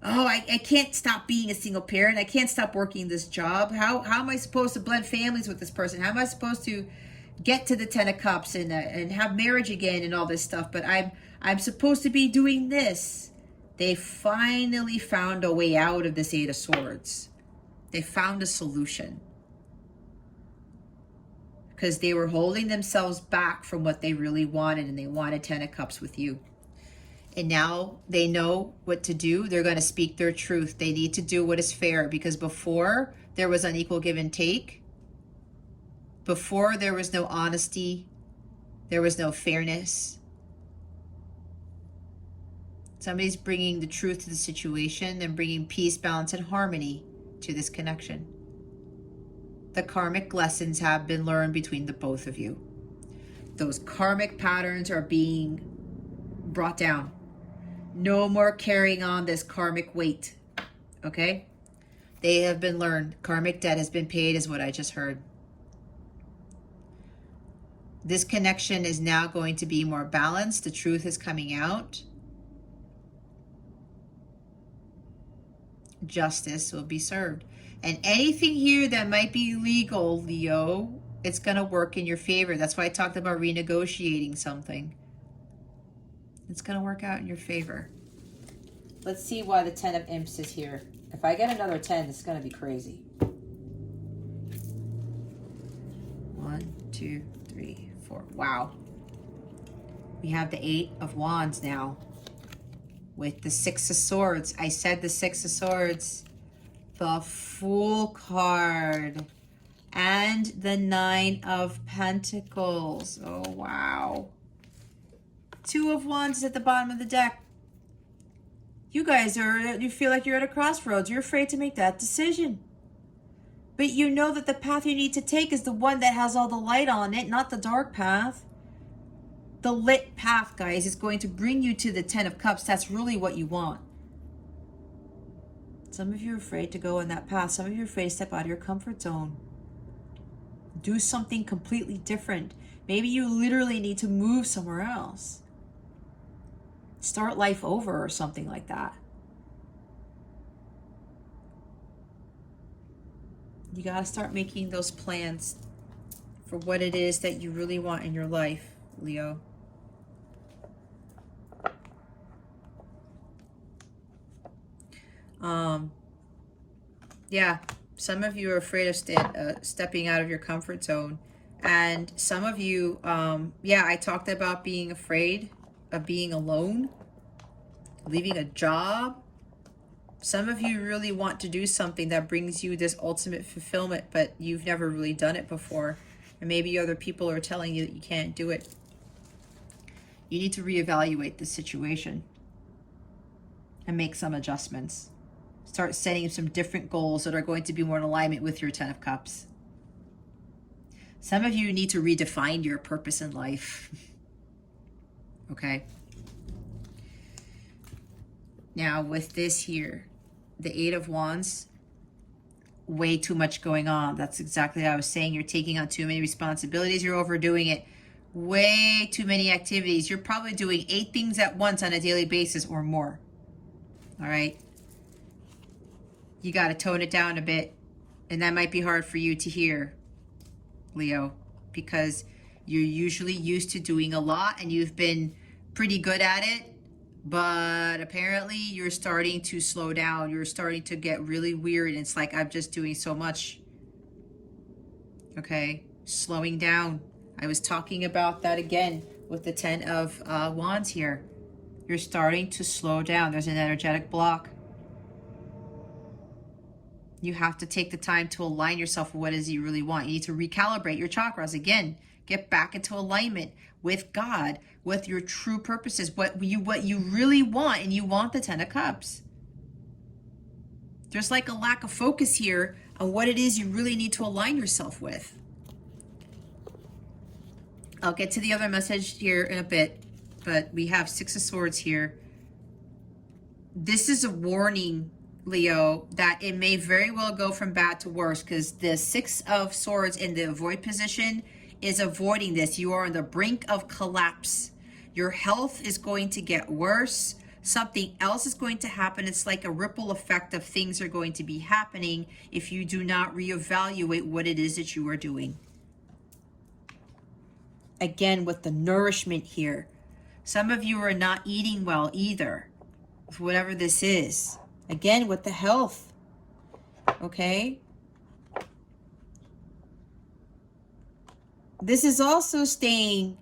Oh, I can't stop being a single parent. I can't stop working this job. How am I supposed to blend families with this person? How am I supposed to get to the 10 of Cups and have marriage again and all this stuff? But I'm supposed to be doing this. They finally found a way out of this 8 of Swords. They found a solution. Because they were holding themselves back from what they really wanted, and they wanted 10 of Cups with you. And now they know what to do. They're going to speak their truth. They need to do what is fair, because before there was unequal give and take. Before there was no honesty. There was no fairness. Somebody's bringing the truth to the situation and bringing peace, balance, and harmony to this connection. The karmic lessons have been learned between the both of you. Those karmic patterns are being brought down. No more carrying on this karmic weight. Okay? They have been learned. Karmic debt has been paid, is what I just heard. This connection is now going to be more balanced. The truth is coming out. Justice will be served. And anything here that might be illegal, Leo, it's going to work in your favor. That's why I talked about renegotiating something. It's going to work out in your favor. Let's see why the 10 of Imps is here. If I get another 10, it's going to be crazy. 1, 2, 3, 4. Wow. We have the 8 of Wands now. With the 6 of Swords. I said the 6 of Swords. The Fool card. And the 9 of Pentacles. Oh, wow. 2 of Wands is at the bottom of the deck. You guys you feel like you're at a crossroads. You're afraid to make that decision. But you know that the path you need to take is the one that has all the light on it, not the dark path. The lit path, guys, is going to bring you to the 10 of Cups. That's really what you want. Some of you are afraid to go in that path. Some of you are afraid to step out of your comfort zone. Do something completely different. Maybe you literally need to move somewhere else. Start life over or something like that. You got to start making those plans for what it is that you really want in your life, Leo. Yeah, some of you are afraid of stepping out of your comfort zone. And some of you, yeah, I talked about being afraid of being alone, leaving a job. Some of you really want to do something that brings you this ultimate fulfillment, but you've never really done it before. And maybe other people are telling you that you can't do it. You need to reevaluate the situation and make some adjustments. Start setting some different goals that are going to be more in alignment with your 10 of Cups. Some of you need to redefine your purpose in life. Okay. Now with this here, the 8 of Wands, way too much going on. That's exactly what I was saying. You're taking on too many responsibilities. You're overdoing it. Way too many activities. You're probably doing 8 things at once on a daily basis or more. All right. You got to tone it down a bit. And that might be hard for you to hear, Leo, because you're usually used to doing a lot and you've been pretty good at it. But apparently you're starting to slow down. You're starting to get really weird. It's like, I'm just doing so much. Okay. Slowing down. I was talking about that again with the 10 of Wands here. You're starting to slow down. There's an energetic block. You have to take the time to align yourself with what it is you really want. You need to recalibrate your chakras again. Get back into alignment with God, with your true purposes, what you really want, and you want the 10 of Cups. There's like a lack of focus here on what it is you really need to align yourself with. I'll get to the other message here in a bit, but we have 6 of Swords here. This is a warning, Leo, that it may very well go from bad to worse, because the 6 of Swords in the avoid position is avoiding this. You are on the brink of collapse. Your health is going to get worse. Something else is going to happen. It's like a ripple effect of things are going to be happening if you do not reevaluate what it is that you are doing. Again, with the nourishment here. Some of you are not eating well either, whatever this is. Again, with the health. Okay? This is also staying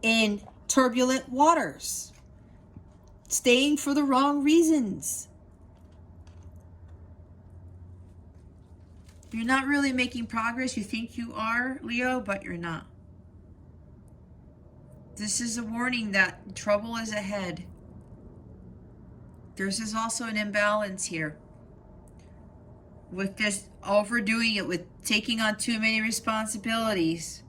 in turbulent waters. Staying for the wrong reasons. You're not really making progress. You think you are, Leo, but you're not. This is a warning that trouble is ahead. There's also an imbalance here. With this overdoing it, with taking on too many responsibilities.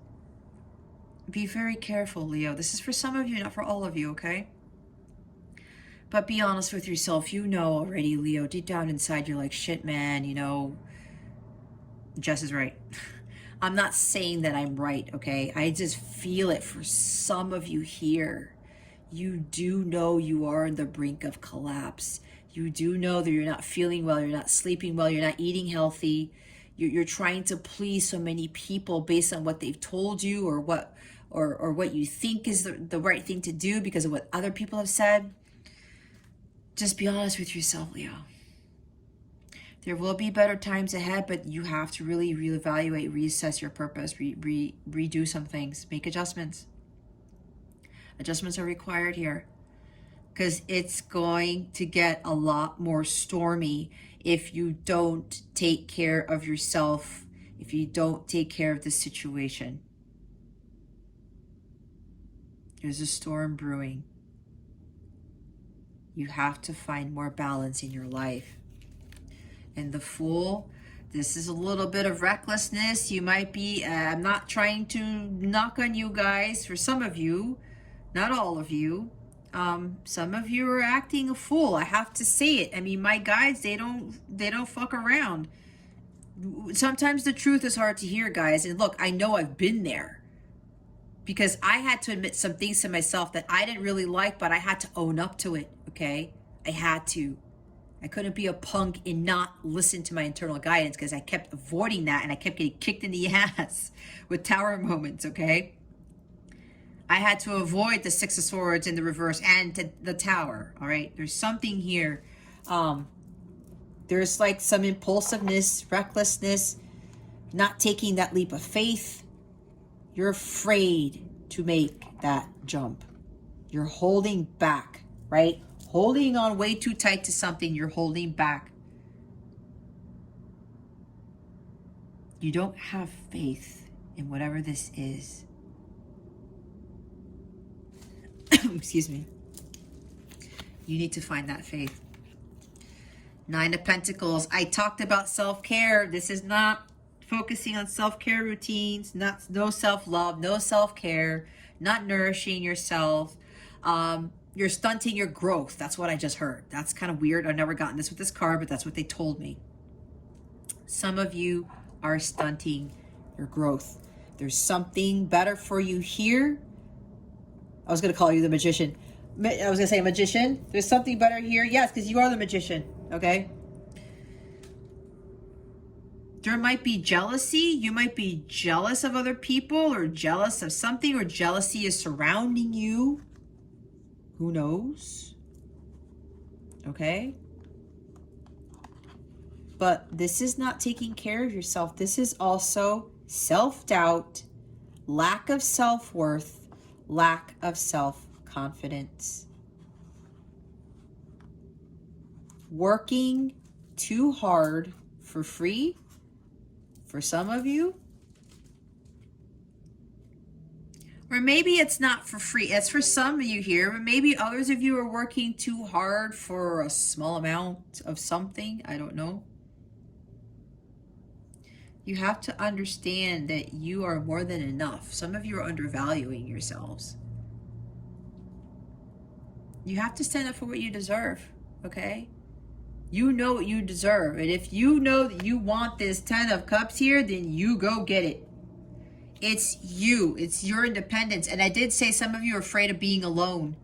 Be very careful, Leo. This is for some of you, not for all of you, okay? But be honest with yourself. You know already, Leo. Deep down inside, you're like, shit, man, you know, Jess is right. I'm not saying that I'm right, okay? I just feel it for some of you here. You do know you are on the brink of collapse. You do know that you're not feeling well, you're not sleeping well, you're not eating healthy. You're trying to please so many people based on what they've told you, or what you think is the right thing to do because of what other people have said. Just be honest with yourself, Leo. There will be better times ahead, but you have to really reevaluate, reassess your purpose, redo some things, make adjustments. Adjustments are required here, because it's going to get a lot more stormy if you don't take care of yourself, if you don't take care of the situation. There's a storm brewing. You have to find more balance in your life. And the Fool, this is a little bit of recklessness. You might be, I'm not trying to knock on you guys. For some of you, not all of you, some of you are acting a fool. I have to say it. I mean, my guides, they don't fuck around. Sometimes the truth is hard to hear, guys. And look, I know I've been there, because I had to admit some things to myself that I didn't really like, but I had to own up to it, okay? I had to. I couldn't be a punk and not listen to my internal guidance, because I kept avoiding that and I kept getting kicked in the ass with tower moments, okay? I had to avoid the Six of Swords in the reverse and the Tower, all right? There's something here. There's like some impulsiveness, recklessness, not taking that leap of faith. You're afraid to make that jump. You're holding back, right? Holding on way too tight to something, you're holding back. You don't have faith in whatever this is. Excuse me. You need to find that faith. Nine of Pentacles. I talked about self-care. This is not focusing on self-care routines, no self-love, no self-care, not nourishing yourself. You're stunting your growth. That's what I just heard. That's kind of weird. I've never gotten this with this card, but that's what they told me. Some of you are stunting your growth. There's something better for you here. I was going to call you the Magician. I was going to say Magician. There's something better here. Yes, because you are the Magician. Okay? There might be jealousy. You might be jealous of other people, or jealous of something, or jealousy is surrounding you. Who knows? Okay? But this is not taking care of yourself. This is also self-doubt, lack of self-worth, lack of self-confidence. Working too hard for free for some of you. Or maybe it's not for free. It's for some of you here, but maybe others of you are working too hard for a small amount of something. I don't know. You have to understand that you are more than enough. Some of you are undervaluing yourselves. You have to stand up for what you deserve, okay? You know what you deserve. And if you know that you want this 10 of Cups here, then you go get it. It's you. It's your independence. And I did say some of you are afraid of being alone,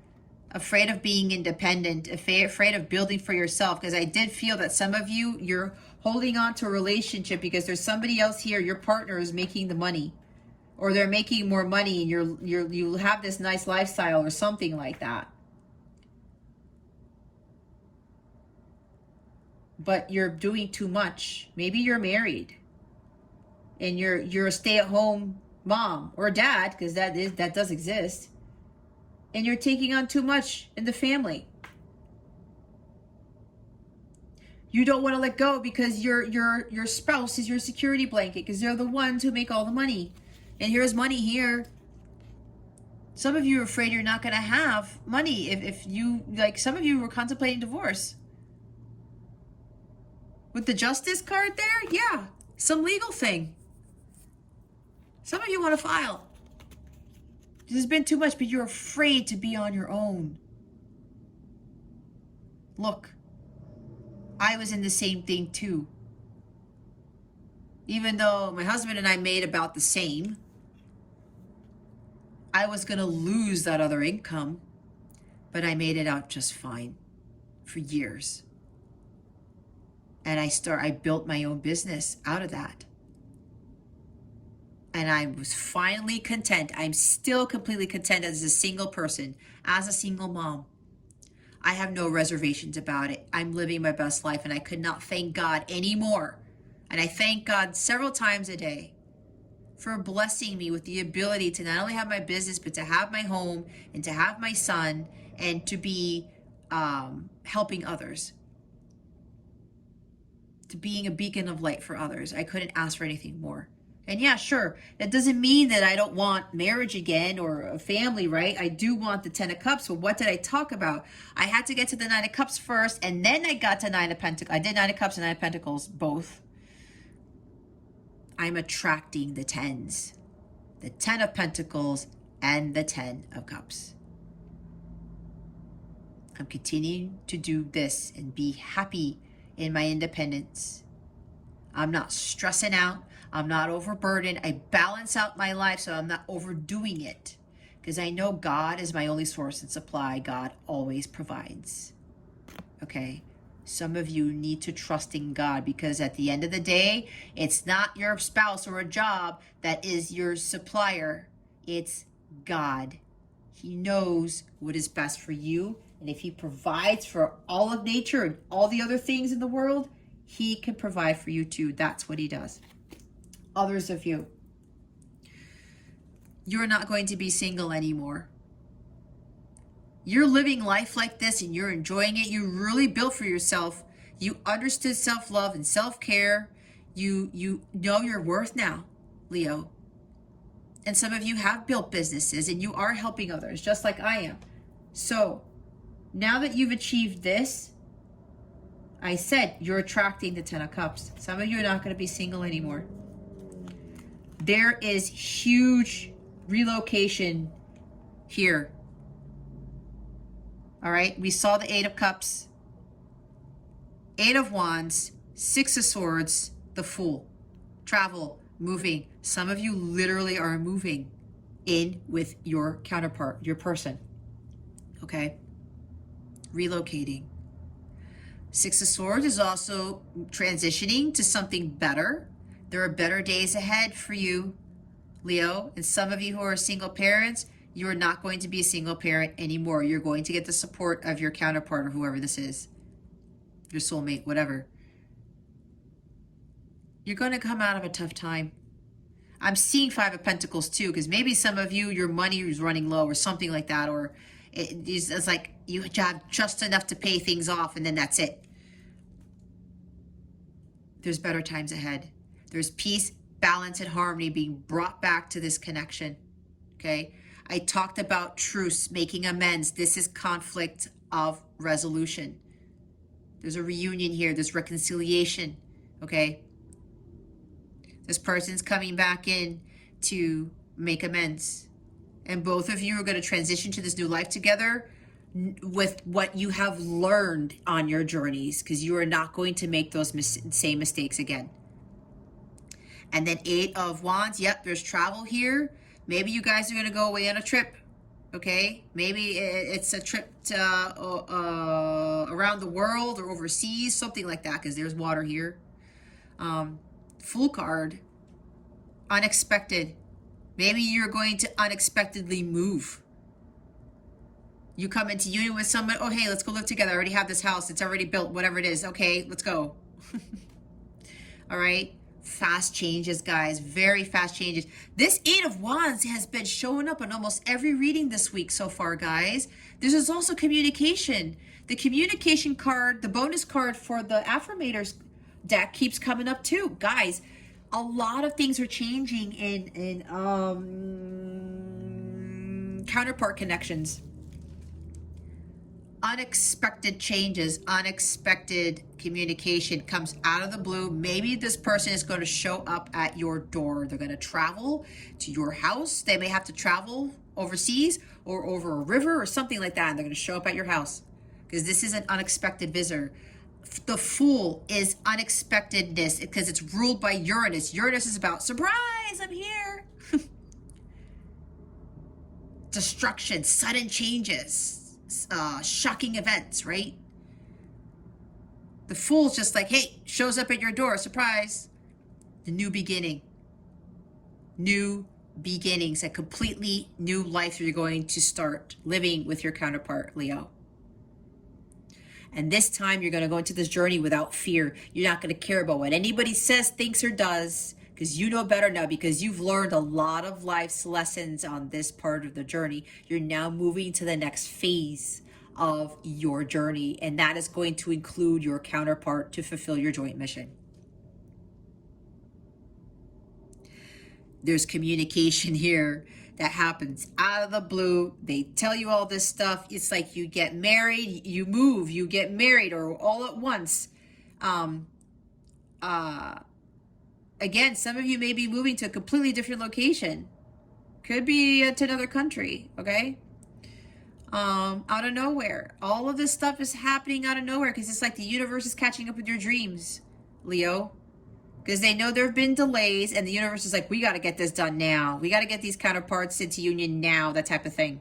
afraid of being independent, afraid of building for yourself. Because I did feel that some of you, you're holding on to a relationship because there's somebody else here, your partner is making the money, or they're making more money, and you have this nice lifestyle or something like that. But you're doing too much. Maybe you're married and you're a stay-at-home mom or dad, because that does exist, and you're taking on too much in the family. You don't want to let go because your spouse is your security blanket, because they're the ones who make all the money. And here's money here. Some of you are afraid you're not going to have money if you, like, some of you were contemplating divorce. With the Justice card there, yeah, some legal thing. Some of you want to file. This has been too much, but you're afraid to be on your own. Look, I was in the same thing too. Even though my husband and I made about the same, I was going to lose that other income, but I made it out just fine for years. And I built my own business out of that. And I was finally content. I'm still completely content as a single person, as a single mom. I have no reservations about it. I'm living my best life, and I could not thank God anymore. And I thank God several times a day for blessing me with the ability to not only have my business, but to have my home and to have my son and to be helping others, to being a beacon of light for others. I couldn't ask for anything more. And yeah, sure, that doesn't mean that I don't want marriage again or a family, right? I do want the 10 of Cups. But what did I talk about? I had to get to the 9 of Cups first, and then I got to 9 of Pentacles. I did 9 of Cups and 9 of Pentacles, both. I'm attracting the 10s. The 10 of Pentacles and the 10 of Cups. I'm continuing to do this and be happy in my independence. I'm not stressing out. I'm not overburdened. I balance out my life so I'm not overdoing it, because I know God is my only source and supply. God always provides. Okay? Some of you need to trust in God, because at the end of the day, it's not your spouse or a job that is your supplier. It's God. He knows what is best for you. And if he provides for all of nature and all the other things in the world, he can provide for you too. That's what he does. Others of you, you're not going to be single anymore. You're living life like this and you're enjoying it. You really built for yourself. You understood self-love and self-care. You know your worth now, Leo. And some of you have built businesses and you are helping others, just like I am. So now that you've achieved this, I said you're attracting the 10 of Cups. Some of you are not going to be single anymore. There is huge relocation here. All right, we saw the 8 of Cups, 8 of Wands, 6 of Swords, the Fool. Travel, moving. Some of you literally are moving in with your counterpart, your person. Okay? Relocating. 6 of Swords is also transitioning to something better. There are better days ahead for you, Leo. And some of you who are single parents, you are not going to be a single parent anymore. You're going to get the support of your counterpart or whoever this is, your soulmate, whatever. You're going to come out of a tough time. I'm seeing 5 of Pentacles too, because maybe some of you, your money is running low or something like that, or it's like you have just enough to pay things off and then that's it. There's better times ahead. There's peace, balance, and harmony being brought back to this connection, okay? I talked about truce, making amends. This is conflict of resolution. There's a reunion here. There's reconciliation, okay? This person's coming back in to make amends. And both of you are going to transition to this new life together with what you have learned on your journeys, because you are not going to make those same mistakes again. And then 8 of Wands. Yep, there's travel here. Maybe you guys are going to go away on a trip, okay? Maybe it's a trip to, around the world or overseas, something like that, because there's water here. Fool card, unexpected. Maybe you're going to unexpectedly move. You come into union with someone, oh, hey, let's go live together. I already have this house. It's already built, whatever it is. Okay, let's go. All right. Fast changes, guys. Very fast changes. This 8 of Wands has been showing up in almost every reading this week so far, guys. This is also communication. The communication card, the bonus card for the Affirmators deck keeps coming up too. Guys, a lot of things are changing in counterpart connections. Unexpected changes, unexpected communication comes out of the blue. Maybe this person is going to show up at your door. They're going to travel to your house. They may have to travel overseas or over a river or something like that. And they're going to show up at your house because this is an unexpected visitor. The Fool is unexpectedness because it's ruled by Uranus. Uranus is about surprise, I'm here. Destruction, sudden changes, shocking events, right? The Fool's just like, hey, shows up at your door, surprise. The new beginning. New beginnings, a completely new life you're going to start living with your counterpart, Leo. And this time you're going to go into this journey without fear. You're not going to care about what anybody says, thinks, or does, because you know better now, because you've learned a lot of life's lessons on this part of the journey. You're now moving to the next phase of your journey, and that is going to include your counterpart to fulfill your joint mission. There's communication here that happens out of the blue. They tell you all this stuff. It's like you get married, you move, you get married, or all at once. Again, some of you may be moving to a completely different location. Could be to another country, okay? Out of nowhere. All of this stuff is happening out of nowhere because it's like the universe is catching up with your dreams, Leo. Because they know there have been delays and the universe is like, we got to get this done now. We got to get these counterparts into union now, that type of thing.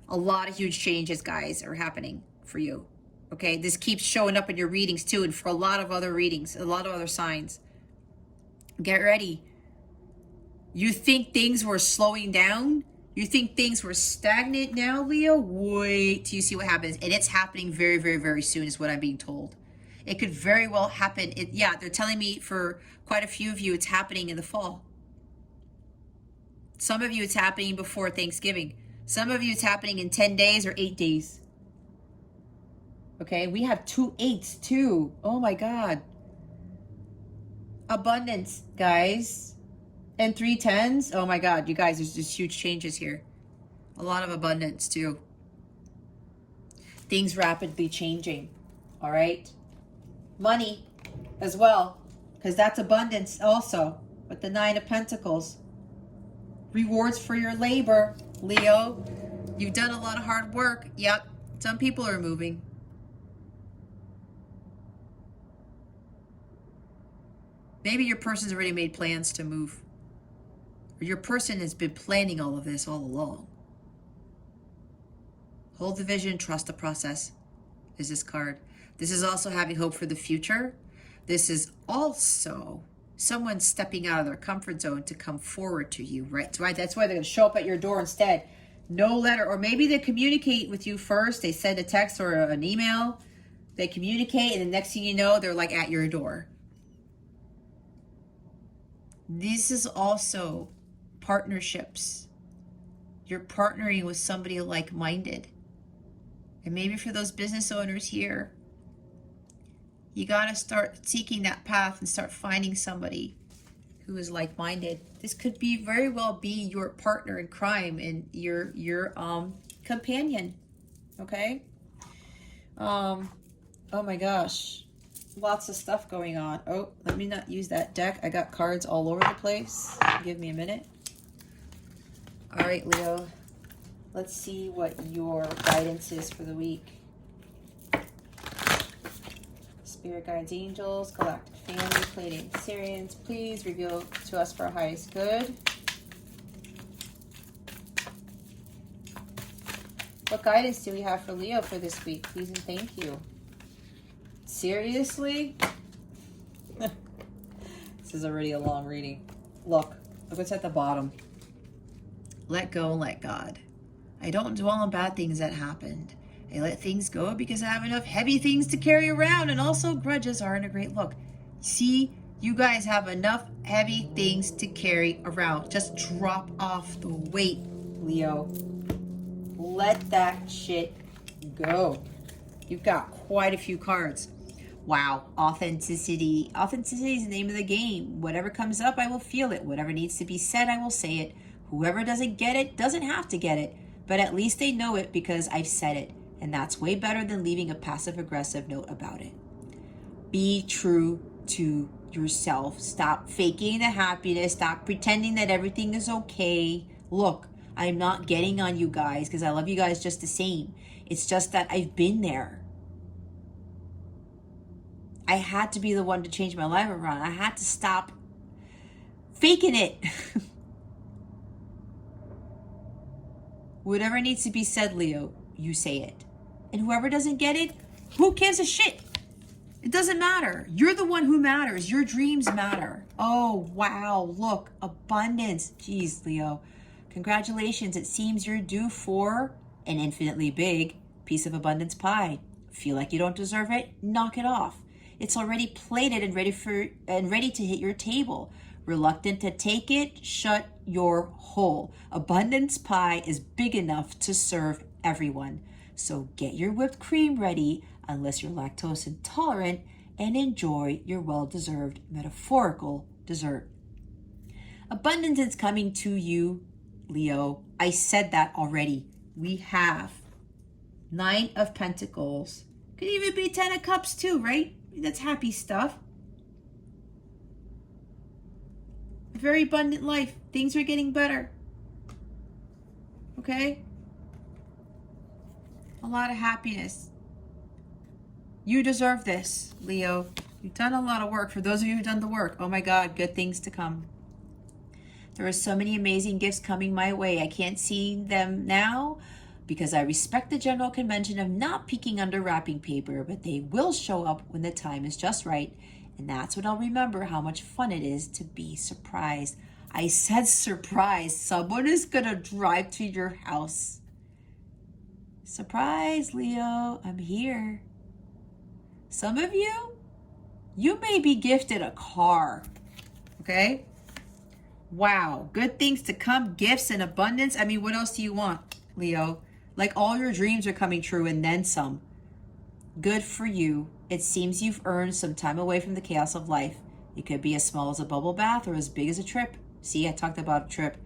A lot of huge changes, guys, are happening for you. Okay, this keeps showing up in your readings too, and for a lot of other readings, a lot of other signs. Get ready. You think things were slowing down? You think things were stagnant now, Leo? Wait till you see what happens. And it's happening very, very, very soon is what I'm being told. It could very well happen. Yeah, they're telling me for quite a few of you, it's happening in the fall. Some of you, it's happening before Thanksgiving. Some of you, it's happening in 10 days or 8 days. Okay, we have 2 8s too. Oh my God. Abundance, guys. And 3 10s. Oh my God, you guys, there's just huge changes here. A lot of abundance too. Things rapidly changing. All right. Money as well, because that's abundance also with the 9 of Pentacles. Rewards for your labor, Leo. You've done a lot of hard work. Yep, some people are moving. Maybe your person's already made plans to move, or your person has been planning all of this all along. Hold the vision, trust the process is this card. This is also having hope for the future. This is also someone stepping out of their comfort zone to come forward to you, right? That's why they're going to show up at your door instead. No letter, or maybe they communicate with you first. They send a text or an email. They communicate, and the next thing you know, they're like at your door. This is also partnerships. You're partnering with somebody like-minded. And maybe for those business owners here, you got to start seeking that path and start finding somebody who is like-minded. This could be very well be your partner in crime and your companion. Okay? Oh my gosh. Lots of stuff going on. Oh, let me not use that deck. I got cards all over the place. Give me a minute. All right, Leo. Let's see what your guidance is for the week. Spirit guides, angels, galactic family, Pleiadian Sirians, please reveal to us for our highest good. What guidance do we have for Leo for this week? Please and thank you. Seriously? This is already a long reading. Look what's at the bottom. Let go and let God. I don't dwell on bad things that happened. I let things go because I have enough heavy things to carry around, and also grudges aren't a great look. See, you guys have enough heavy things to carry around. Just drop off the weight, Leo. Let that shit go. You've got quite a few cards. Wow, authenticity. Authenticity is the name of the game. Whatever comes up, I will feel it. Whatever needs to be said, I will say it. Whoever doesn't get it doesn't have to get it, but at least they know it because I've said it. And that's way better than leaving a passive-aggressive note about it. Be true to yourself. Stop faking the happiness. Stop pretending that everything is okay. Look, I'm not getting on you guys because I love you guys just the same. It's just that I've been there. I had to be the one to change my life around. I had to stop faking it. Whatever needs to be said, Leo, you say it. And whoever doesn't get it, who gives a shit? It doesn't matter. You're the one who matters. Your dreams matter. Oh, wow. Look, abundance. Jeez, Leo. Congratulations. It seems you're due for an infinitely big piece of abundance pie. Feel like you don't deserve it? Knock it off. It's already plated and ready to hit your table. Reluctant to take it? Shut your hole. Abundance pie is big enough to serve everyone. So get your whipped cream ready, unless you're lactose intolerant, and enjoy your well-deserved metaphorical dessert. Abundance is coming to you, Leo. I said that already. We have 9 of Pentacles. Could even be 10 of Cups too, right? That's happy stuff. A very abundant life. Things are getting better. Okay? A lot of happiness. You deserve this, Leo. You've done a lot of work. For those of you who've done the work, oh my God, good things to come. There are so many amazing gifts coming my way. I can't see them now because I respect the general convention of not peeking under wrapping paper, but they will show up when the time is just right. And that's when I'll remember how much fun it is to be surprised. I said surprise. Someone is going to drive to your house. Surprise, Leo. I'm here. Some of you may be gifted a car. Okay? Wow. Good things to come. Gifts in abundance. I mean, what else do you want, Leo? Like all your dreams are coming true and then some. Good for you. It seems you've earned some time away from the chaos of life. It could be as small as a bubble bath or as big as a trip. See, I talked about a trip.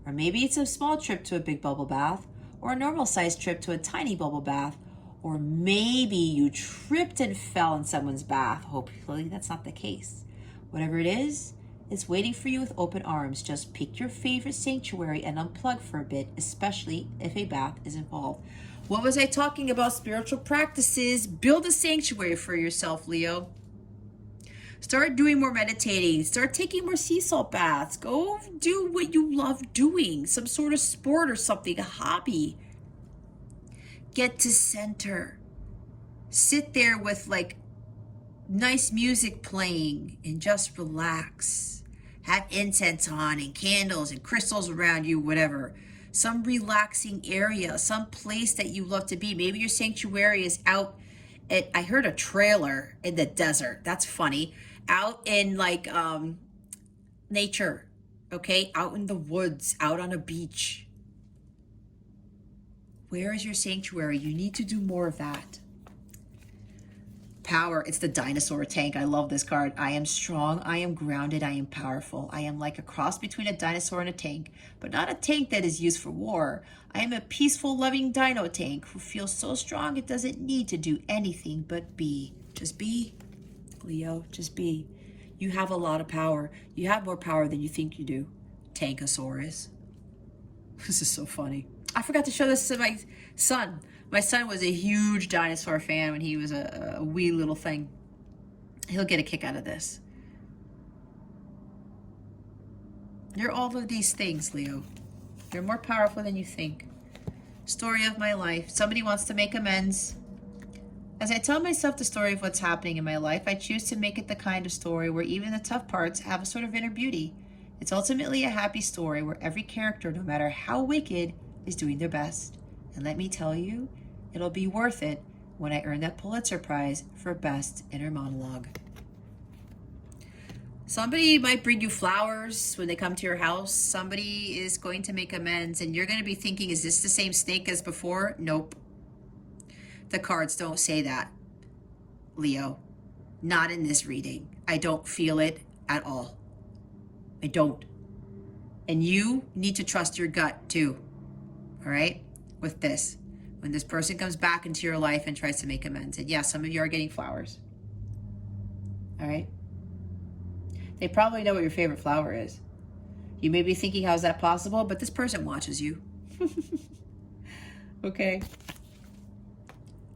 Or maybe it's a small trip to a big bubble bath, or a normal sized trip to a tiny bubble bath. Or maybe you tripped and fell in someone's bath. Hopefully that's not the case. Whatever it is, it's waiting for you with open arms. Just pick your favorite sanctuary and unplug for a bit, especially if a bath is involved. What was I talking about? Spiritual practices. Build a sanctuary for yourself, Leo. Start doing more meditating. Start taking more sea salt baths. Go do what you love doing. Some sort of sport or something, a hobby. Get to center. Sit there with like nice music playing and just relax. Have incense on and candles and crystals around you, whatever. Some relaxing area, some place that you love to be. Maybe your sanctuary is out at, I heard a trailer in the desert. That's funny. Out in like nature, okay? Out in the woods, out on a beach. Where is your sanctuary? You need to do more of that. Power, it's the dinosaur tank. I love this card. I am strong, I am grounded, I am powerful. I am like a cross between a dinosaur and a tank, but not a tank that is used for war. I am a peaceful, loving dino tank who feels so strong it doesn't need to do anything but be. Just be, Leo, just be. You have a lot of power. You have more power than you think you do. Tankosaurus. This is so funny. I forgot to show this to my son. My son was a huge dinosaur fan when he was a wee little thing. He'll get a kick out of this. You're all of these things, Leo. You're more powerful than you think. Story of my life. Somebody wants to make amends. As I tell myself the story of what's happening in my life, I choose to make it the kind of story where even the tough parts have a sort of inner beauty. It's ultimately a happy story where every character, no matter how wicked, is doing their best. And let me tell you, it'll be worth it when I earn that Pulitzer Prize for Best Inner Monologue. Somebody might bring you flowers when they come to your house. Somebody is going to make amends, and you're going to be thinking, is this the same snake as before? Nope. The cards don't say that, Leo. Not in this reading. I don't feel it at all. I don't. And you need to trust your gut too. All right? With this. When this person comes back into your life and tries to make amends. And yeah, some of you are getting flowers. All right? They probably know what your favorite flower is. You may be thinking, how is that possible? But this person watches you. Okay?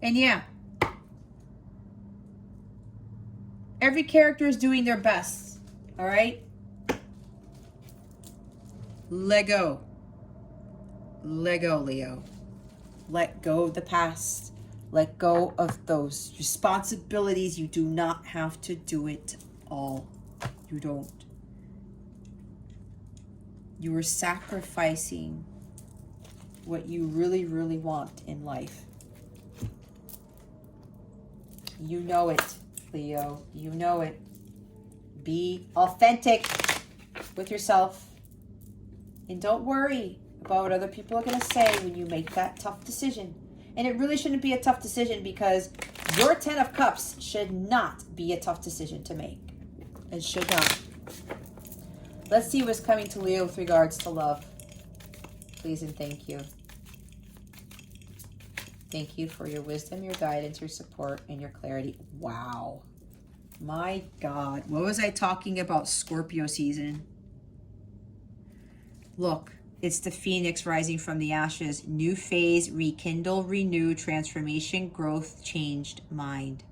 And yeah. Every character is doing their best. All right? Let go. Let go, Leo. Let go of the past. Let go of those responsibilities. You do not have to do it all. You don't. You are sacrificing what you really, really want in life. You know it, Leo. You know it. Be authentic with yourself. And don't worry about what other people are going to say when you make that tough decision. And it really shouldn't be a tough decision, because your 10 of Cups should not be a tough decision to make. It should not. Let's see what's coming to Leo with regards to love. Please and thank you. Thank you for your wisdom, your guidance, your support, and your clarity. Wow. My God. What was I talking about? Scorpio season. Look, it's the phoenix rising from the ashes. New phase, rekindle, renew, transformation, growth, changed mind.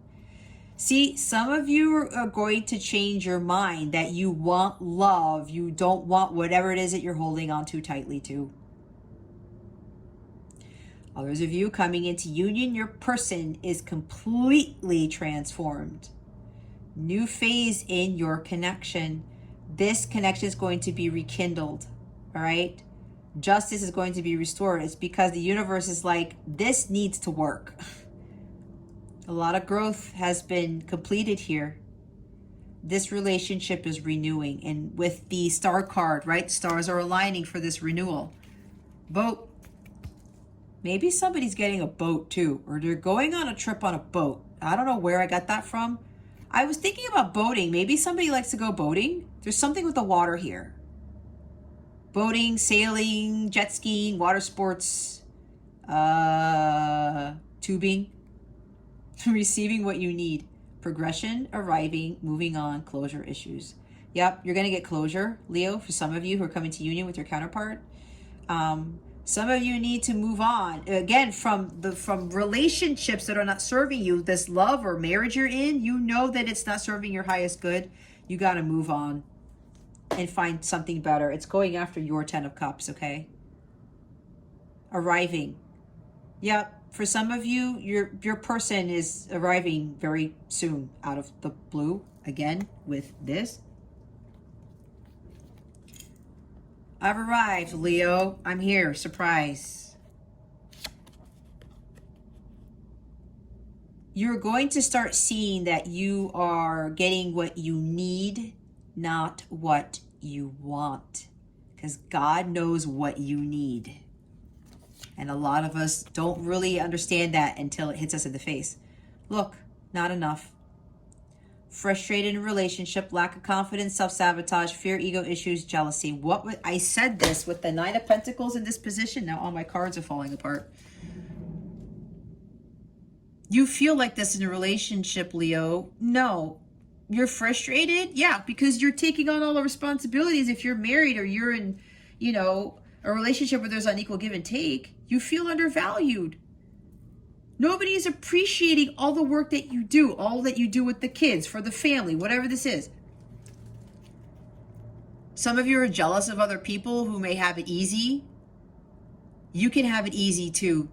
See, some of you are going to change your mind that you want love. You don't want whatever it is that you're holding on too tightly to. Others of you coming into union, your person is completely transformed. New phase in your connection. This connection is going to be rekindled. All right? Justice is going to be restored. It's because the universe is like, this needs to work. A lot of growth has been completed here. This relationship is renewing. And with the star card, right? Stars are aligning for this renewal. Boat. Maybe somebody's getting a boat too. Or they're going on a trip on a boat. I don't know where I got that from. I was thinking about boating. Maybe somebody likes to go boating. There's something with the water here. Boating, sailing, jet skiing, water sports, tubing. Receiving what you need. Progression, arriving, moving on, closure issues. Yep, you're going to get closure, Leo, for some of you who are coming to union with your counterpart. Some of you need to move on. Again, from relationships that are not serving you, this love or marriage you're in, you know that it's not serving your highest good. You got to move on and find something better. It's going after your 10 of Cups, okay? Arriving. Yep. For some of you, your person is arriving very soon out of the blue. Again, with this. I've arrived, Leo. I'm here. Surprise. You're going to start seeing that you are getting what you need, not what you want. Because God knows what you need. And a lot of us don't really understand that until it hits us in the face. Look, not enough. Frustrated in relationship, lack of confidence, self-sabotage, fear, ego issues, jealousy. I said this with the 9 of Pentacles in this position. Now all my cards are falling apart. You feel like this in a relationship, Leo. No. You're frustrated? Yeah, because you're taking on all the responsibilities. If you're married or you're in, a relationship where there's unequal give and take, you feel undervalued. Nobody is appreciating all the work that you do, all that you do with the kids, for the family, whatever this is. Some of you are jealous of other people who may have it easy. You can have it easy too,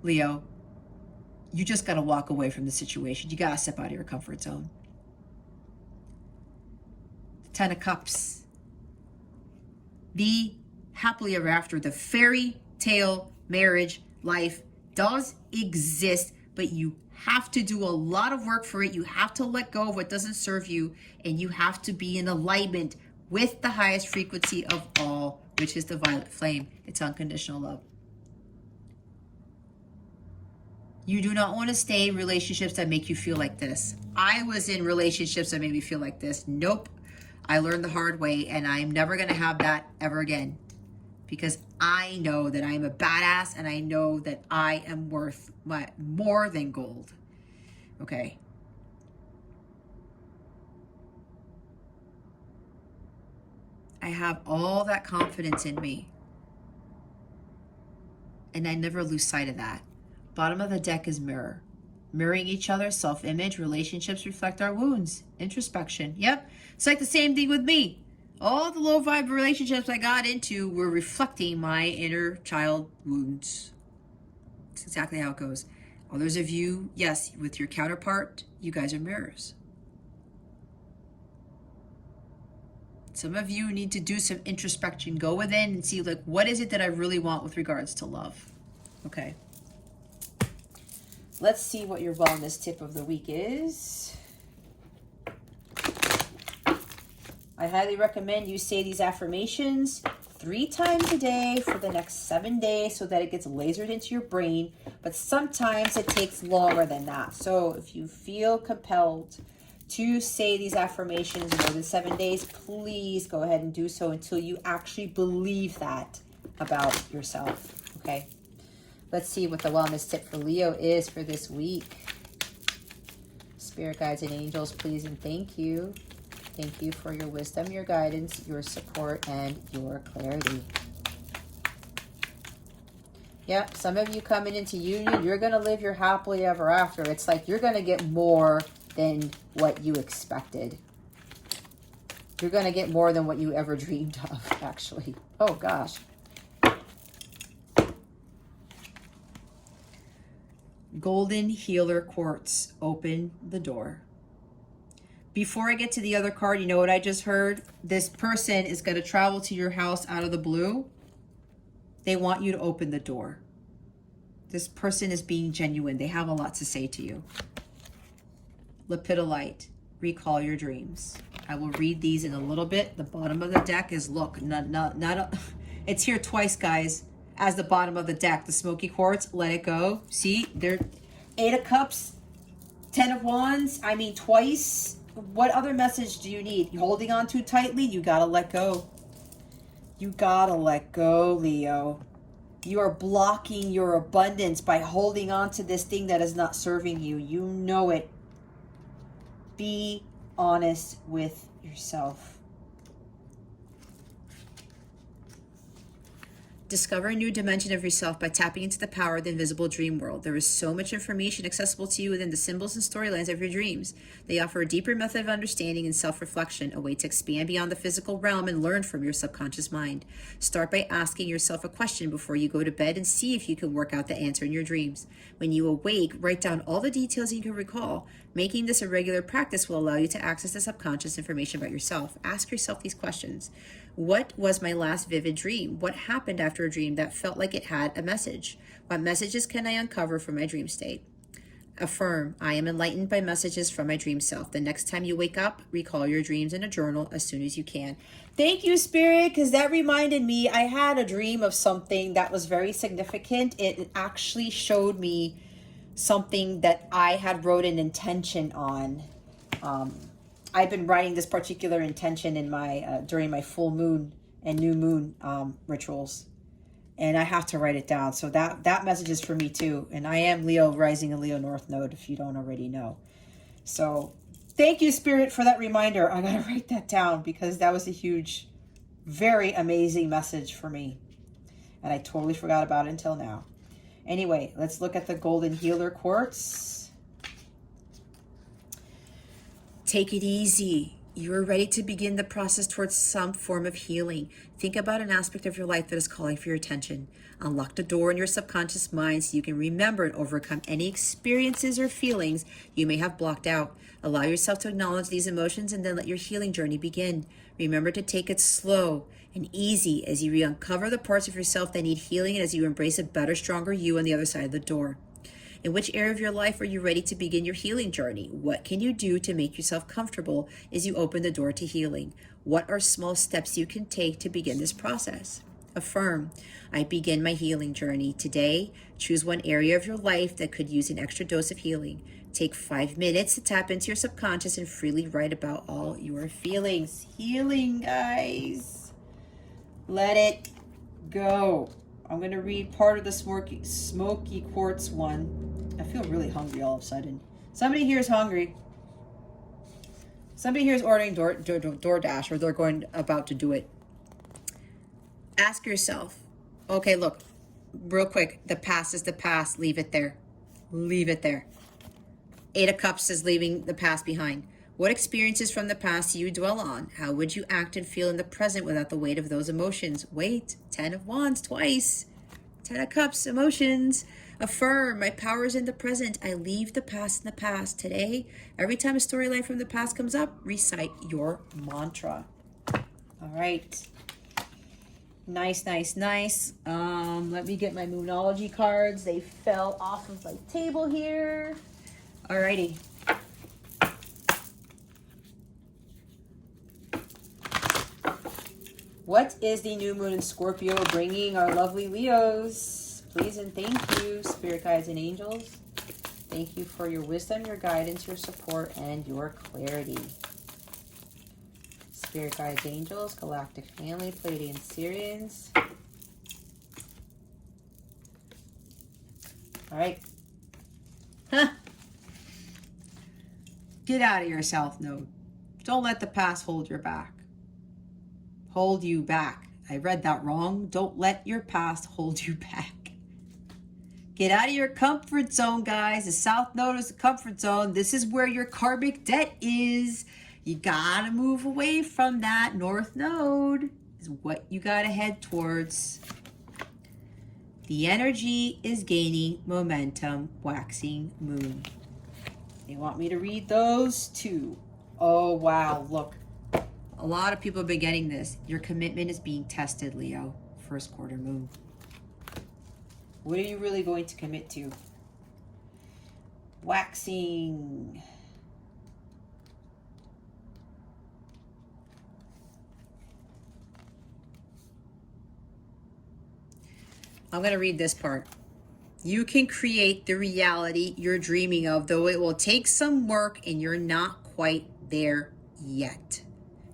Leo. You just got to walk away from the situation. You got to step out of your comfort zone. 10 of Cups. Be happily ever after. The fairy tale marriage life does exist, but you have to do a lot of work for it. You have to let go of what doesn't serve you, and you have to be in alignment with the highest frequency of all, which is the violet flame. It's unconditional love. You do not want to stay in relationships that make you feel like this. I was in relationships that made me feel like this. Nope. I learned the hard way, and I'm never going to have that ever again. Because I know that I am a badass, and I know that I am worth more than gold. Okay. I have all that confidence in me. And I never lose sight of that. Bottom of the deck is mirror. Mirroring each other, self-image, relationships reflect our wounds. Introspection. Yep. It's like the same thing with me. All the low vibe relationships I got into were reflecting my inner child wounds. That's exactly how it goes. Others of you, yes, with your counterpart, you guys are mirrors. Some of you need to do some introspection. Go within and see, like, what is it that I really want with regards to love? Okay. Let's see what your wellness tip of the week is. I highly recommend you say these affirmations 3 times a day for the next 7 days so that it gets lasered into your brain. But sometimes it takes longer than that. So if you feel compelled to say these affirmations more than 7 days, please go ahead and do so until you actually believe that about yourself. Okay? Let's see what the wellness tip for Leo is for this week. Spirit guides and angels, please and thank you. Thank you for your wisdom, your guidance, your support, and your clarity. Yep, some of you coming into union, you're going to live your happily ever after. It's like you're going to get more than what you expected. You're going to get more than what you ever dreamed of, actually. Oh, gosh. Golden Healer Quartz, open the door. Before I get to the other card, you know what I just heard? This person is going to travel to your house out of the blue. They want you to open the door. This person is being genuine. They have a lot to say to you. Lepidolite, recall your dreams. I will read these in a little bit. The bottom of the deck is, look, it's here twice, guys. As the bottom of the deck, the smoky quartz, let it go. See, they're 8 of cups, 10 of wands. I mean, twice. What other message do you need? You holding on too tightly? You gotta let go. You gotta let go, Leo. You are blocking your abundance by holding on to this thing that is not serving you. You know it. Be honest with yourself. Discover a new dimension of yourself by tapping into the power of the invisible dream world. There is so much information accessible to you within the symbols and storylines of your dreams. They offer a deeper method of understanding and self-reflection, a way to expand beyond the physical realm and learn from your subconscious mind. Start by asking yourself a question before you go to bed and see if you can work out the answer in your dreams. When you awake, write down all the details you can recall. Making this a regular practice will allow you to access the subconscious information about yourself. Ask yourself these questions. What was my last vivid dream? What happened after a dream that felt like it had a message? What messages can I uncover from my dream state? Affirm, I am enlightened by messages from my dream self. The next time you wake up, recall your dreams in a journal as soon as you can. Thank you, Spirit, because that reminded me I had a dream of something that was very significant. It actually showed me something that I had wrote an intention on. I've been writing this particular intention in my during my full moon and new moon rituals, and I have to write it down. So that message is for me too. And I am Leo rising and Leo North Node, if you don't already know. So thank you, Spirit, for that reminder. I gotta write that down because that was a huge, very amazing message for me, and I totally forgot about it until now. Anyway, let's look at the Golden Healer Quartz. Take it easy. You are ready to begin the process towards some form of healing. Think about an aspect of your life that is calling for your attention. Unlock the door in your subconscious mind so you can remember and overcome any experiences or feelings you may have blocked out. Allow yourself to acknowledge these emotions and then let your healing journey begin. Remember to take it slow and easy as you uncover the parts of yourself that need healing and as you embrace a better, stronger you on the other side of the door. In which area of your life are you ready to begin your healing journey? What can you do to make yourself comfortable as you open the door to healing? What are small steps you can take to begin this process? Affirm, I begin my healing journey. Today, choose one area of your life that could use an extra dose of healing. Take 5 minutes to tap into your subconscious and freely write about all your feelings. Healing, guys. Let it go. I'm going to read part of the smoky quartz one. I feel really hungry all of a sudden. Somebody here is hungry. Somebody here is ordering DoorDash, or they're about to do it. Ask yourself, okay, look, real quick, the past is the past. Leave it there. Leave it there. Eight of Cups is leaving the past behind. What experiences from the past do you dwell on? How would you act and feel in the present without the weight of those emotions? Wait, 10 of Wands twice. 10 of Cups, emotions. Affirm, my power is in the present. I leave the past in the past. Today, every time a storyline from the past comes up, recite your mantra. All right. Nice, nice, nice. Let me get my Moonology cards. They fell off of my table here. Alrighty. What is the new moon in Scorpio bringing our lovely Leos? Please and thank you, spirit guides and angels. Thank you for your wisdom, your guidance, your support, and your clarity. Spirit guides, angels, galactic family, Pleiadian Syrians. All right. Huh. Get out of your South Node. Don't let the past hold your back. Hold you back. I read that wrong. Don't let your past hold you back. Get out of your comfort zone, guys. The South Node is the comfort zone. This is where your karmic debt is. You gotta move away from that. North Node is what you gotta head towards. The energy is gaining momentum, waxing moon. They want me to read those too. Oh, wow, look. A lot of people have been getting this. Your commitment is being tested, Leo. First quarter moon. What are you really going to commit to? Waxing. I'm going to read this part. You can create the reality you're dreaming of, though it will take some work and you're not quite there yet.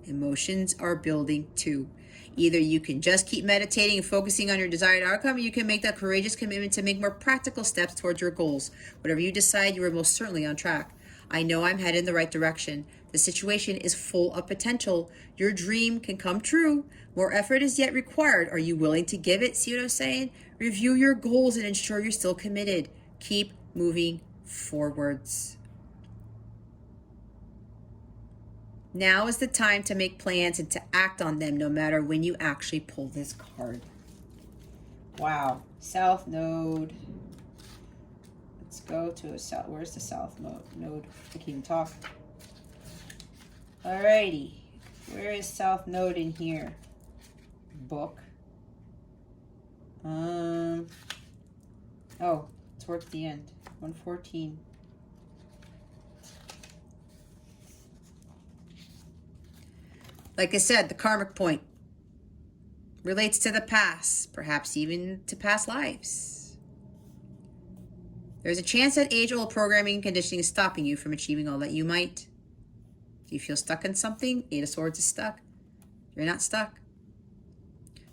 Emotions are building too. Either you can just keep meditating and focusing on your desired outcome, or you can make that courageous commitment to make more practical steps towards your goals. Whatever you decide, you are most certainly on track. I know I'm headed in the right direction. The situation is full of potential. Your dream can come true. More effort is yet required. Are you willing to give it? See what I'm saying? Review your goals and ensure you're still committed. Keep moving forwards. Now is the time to make plans and to act on them, no matter when you actually pull this card. Wow. South Node. Let's go to a south. Where's the South Node? I can't even talk. Alrighty. Where is South Node in here? Book. Oh, towards the end. 114. Like I said, the karmic point relates to the past, perhaps even to past lives. There's a chance that age-old programming and conditioning is stopping you from achieving all that you might. Do you feel stuck in something? Eight of Swords is stuck. You're not stuck.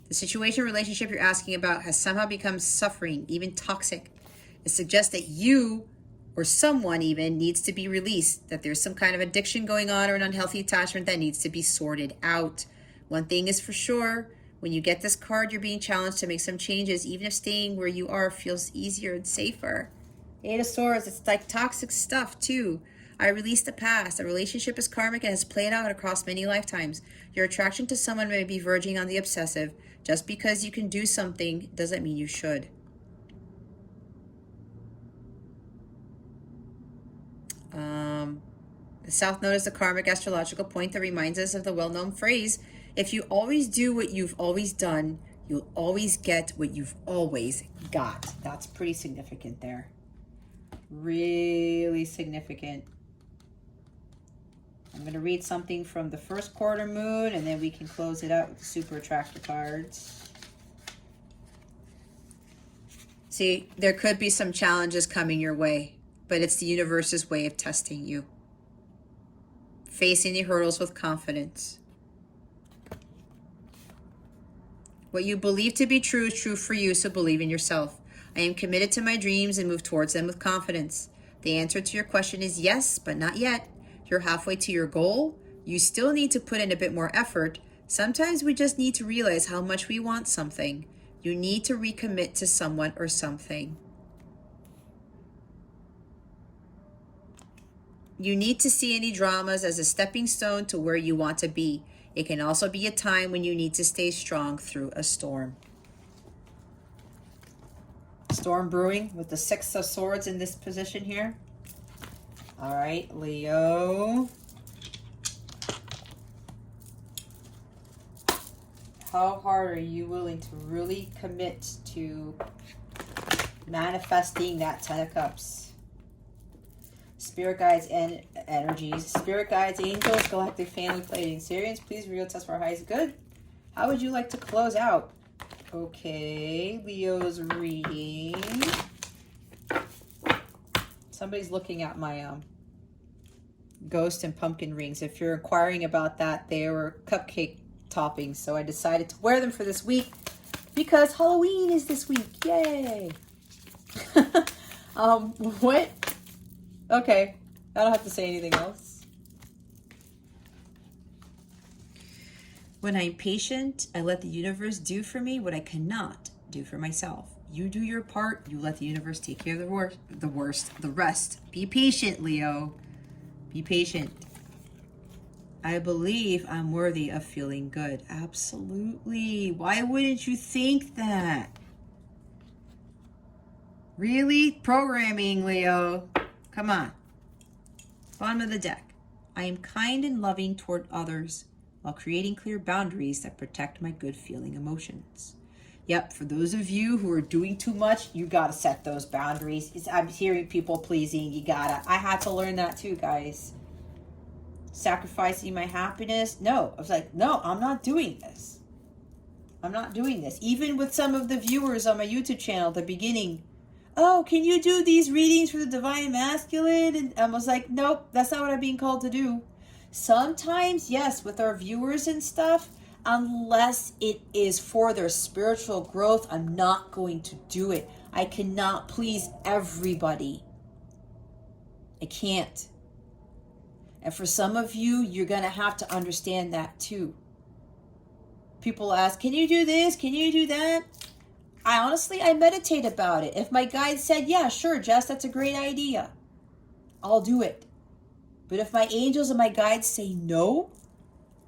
The situation or relationship you're asking about has somehow become suffering, even toxic. It suggests that you or someone even needs to be released, that there's some kind of addiction going on or an unhealthy attachment that needs to be sorted out. One thing is for sure, when you get this card, you're being challenged to make some changes, even if staying where you are feels easier and safer. Eight of Swords, it's like toxic stuff too. I release the past. A relationship is karmic and has played out across many lifetimes. Your attraction to someone may be verging on the obsessive. Just because you can do something doesn't mean you should. The South Node is the karmic astrological point that reminds us of the well-known phrase, if you always do what you've always done, you'll always get what you've always got. That's pretty significant there. Really significant. I'm going to read something from the first quarter moon, and then we can close it out with the super attractor cards. See, there could be some challenges coming your way, but it's the universe's way of testing you. Facing the hurdles with confidence. What you believe to be true is true for you, so believe in yourself. I am committed to my dreams and move towards them with confidence. The answer to your question is yes, but not yet. You're halfway to your goal. You still need to put in a bit more effort. Sometimes we just need to realize how much we want something. You need to recommit to someone or something. you need to see any dramas as a stepping stone to where you want to be. It can also be a time when you need to stay strong through a storm. Storm brewing with the Six of Swords in this position here. All right, Leo. How hard are you willing to really commit to manifesting that 10 of Cups? Spirit guides and energies. Spirit guides, angels, galactic family, Pleiadian Sirians. Please reveal test for our highest good. How would you like to close out? Okay, Leo's reading. Somebody's looking at my ghost and pumpkin rings. If you're inquiring about that, they were cupcake toppings, so I decided to wear them for this week because Halloween is this week. Yay! What? Okay, I don't have to say anything else. When I'm patient, I let the universe do for me what I cannot do for myself. You do your part, you let the universe take care of the rest. Be patient, Leo. Be patient. I believe I'm worthy of feeling good. Absolutely. Why wouldn't you think that? Really? Programming, Leo. Come on. Bottom of the deck. I am kind and loving toward others while creating clear boundaries that protect my good feeling emotions. Yep, for those of you who are doing too much, you gotta set those boundaries. I'm hearing people pleasing. You gotta. I had to learn that too, guys. Sacrificing my happiness. No, I was like, no, I'm not doing this. I'm not doing this. Even with some of the viewers on my YouTube channel at the beginning, oh, can you do these readings for the Divine Masculine? And I was like, nope, that's not what I'm being called to do. Sometimes, yes, with our viewers and stuff, unless it is for their spiritual growth, I'm not going to do it. I cannot please everybody. I can't. And for some of you, you're going to have to understand that too. People ask, can you do this? Can you do that? I meditate about it. If my guide said, yeah, sure, Jess, that's a great idea, I'll do it. But if my angels and my guides say no,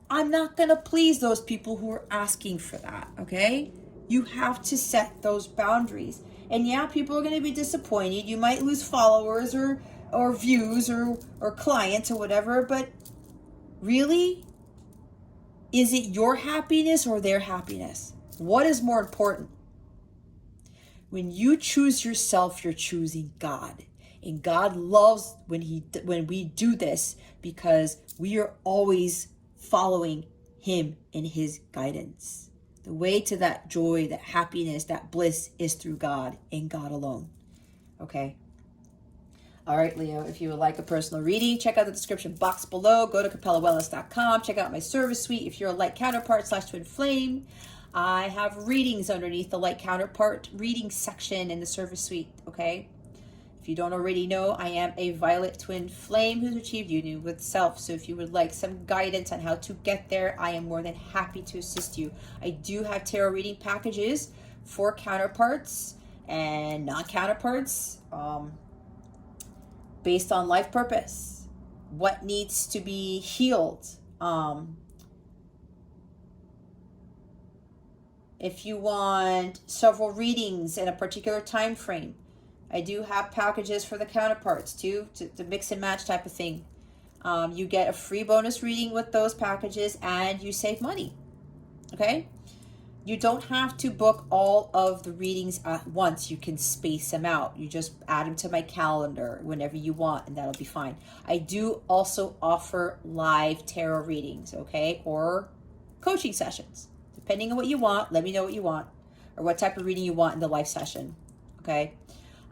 I'm not going to please those people who are asking for that, okay? You have to set those boundaries. And yeah, people are going to be disappointed. You might lose followers or views or clients or whatever, but really, is it your happiness or their happiness? What is more important? When you choose yourself, you're choosing God. And God loves when we do this because we are always following him in his guidance. The way to that joy, that happiness, that bliss is through God and God alone. Okay? All right, Leo, if you would like a personal reading, check out the description box below. Go to CapellaWellness.com. Check out my service suite if you're a light counterpart / twin flame. I have readings underneath the light counterpart reading section in the service suite, okay? If you don't already know, I am a violet twin flame who's achieved union with self. So if you would like some guidance on how to get there, I am more than happy to assist you. I do have tarot reading packages for counterparts and non-counterparts based on life purpose. What needs to be healed. If you want several readings in a particular time frame, I do have packages for the counterparts too, to mix and match type of thing. You get a free bonus reading with those packages and you save money, okay? You don't have to book all of the readings at once. You can space them out. You just add them to my calendar whenever you want and that'll be fine. I do also offer live tarot readings, okay? Or coaching sessions. Depending on what you want, let me know what you want or what type of reading you want in the live session, okay?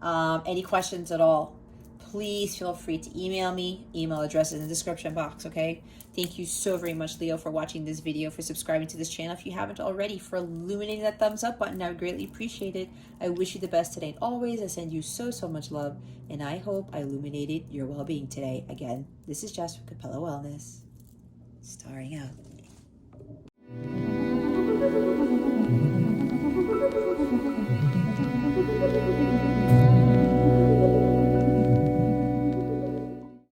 Any questions at all, please feel free to email me. Email address is in the description box, okay? Thank you so very much, Leo, for watching this video, for subscribing to this channel if you haven't already, for illuminating that thumbs up button. I would greatly appreciate it. I wish you the best today and always. I send you so much love, and I hope I illuminated your well-being today. Again, this is Jess from Capella Wellness, starring out.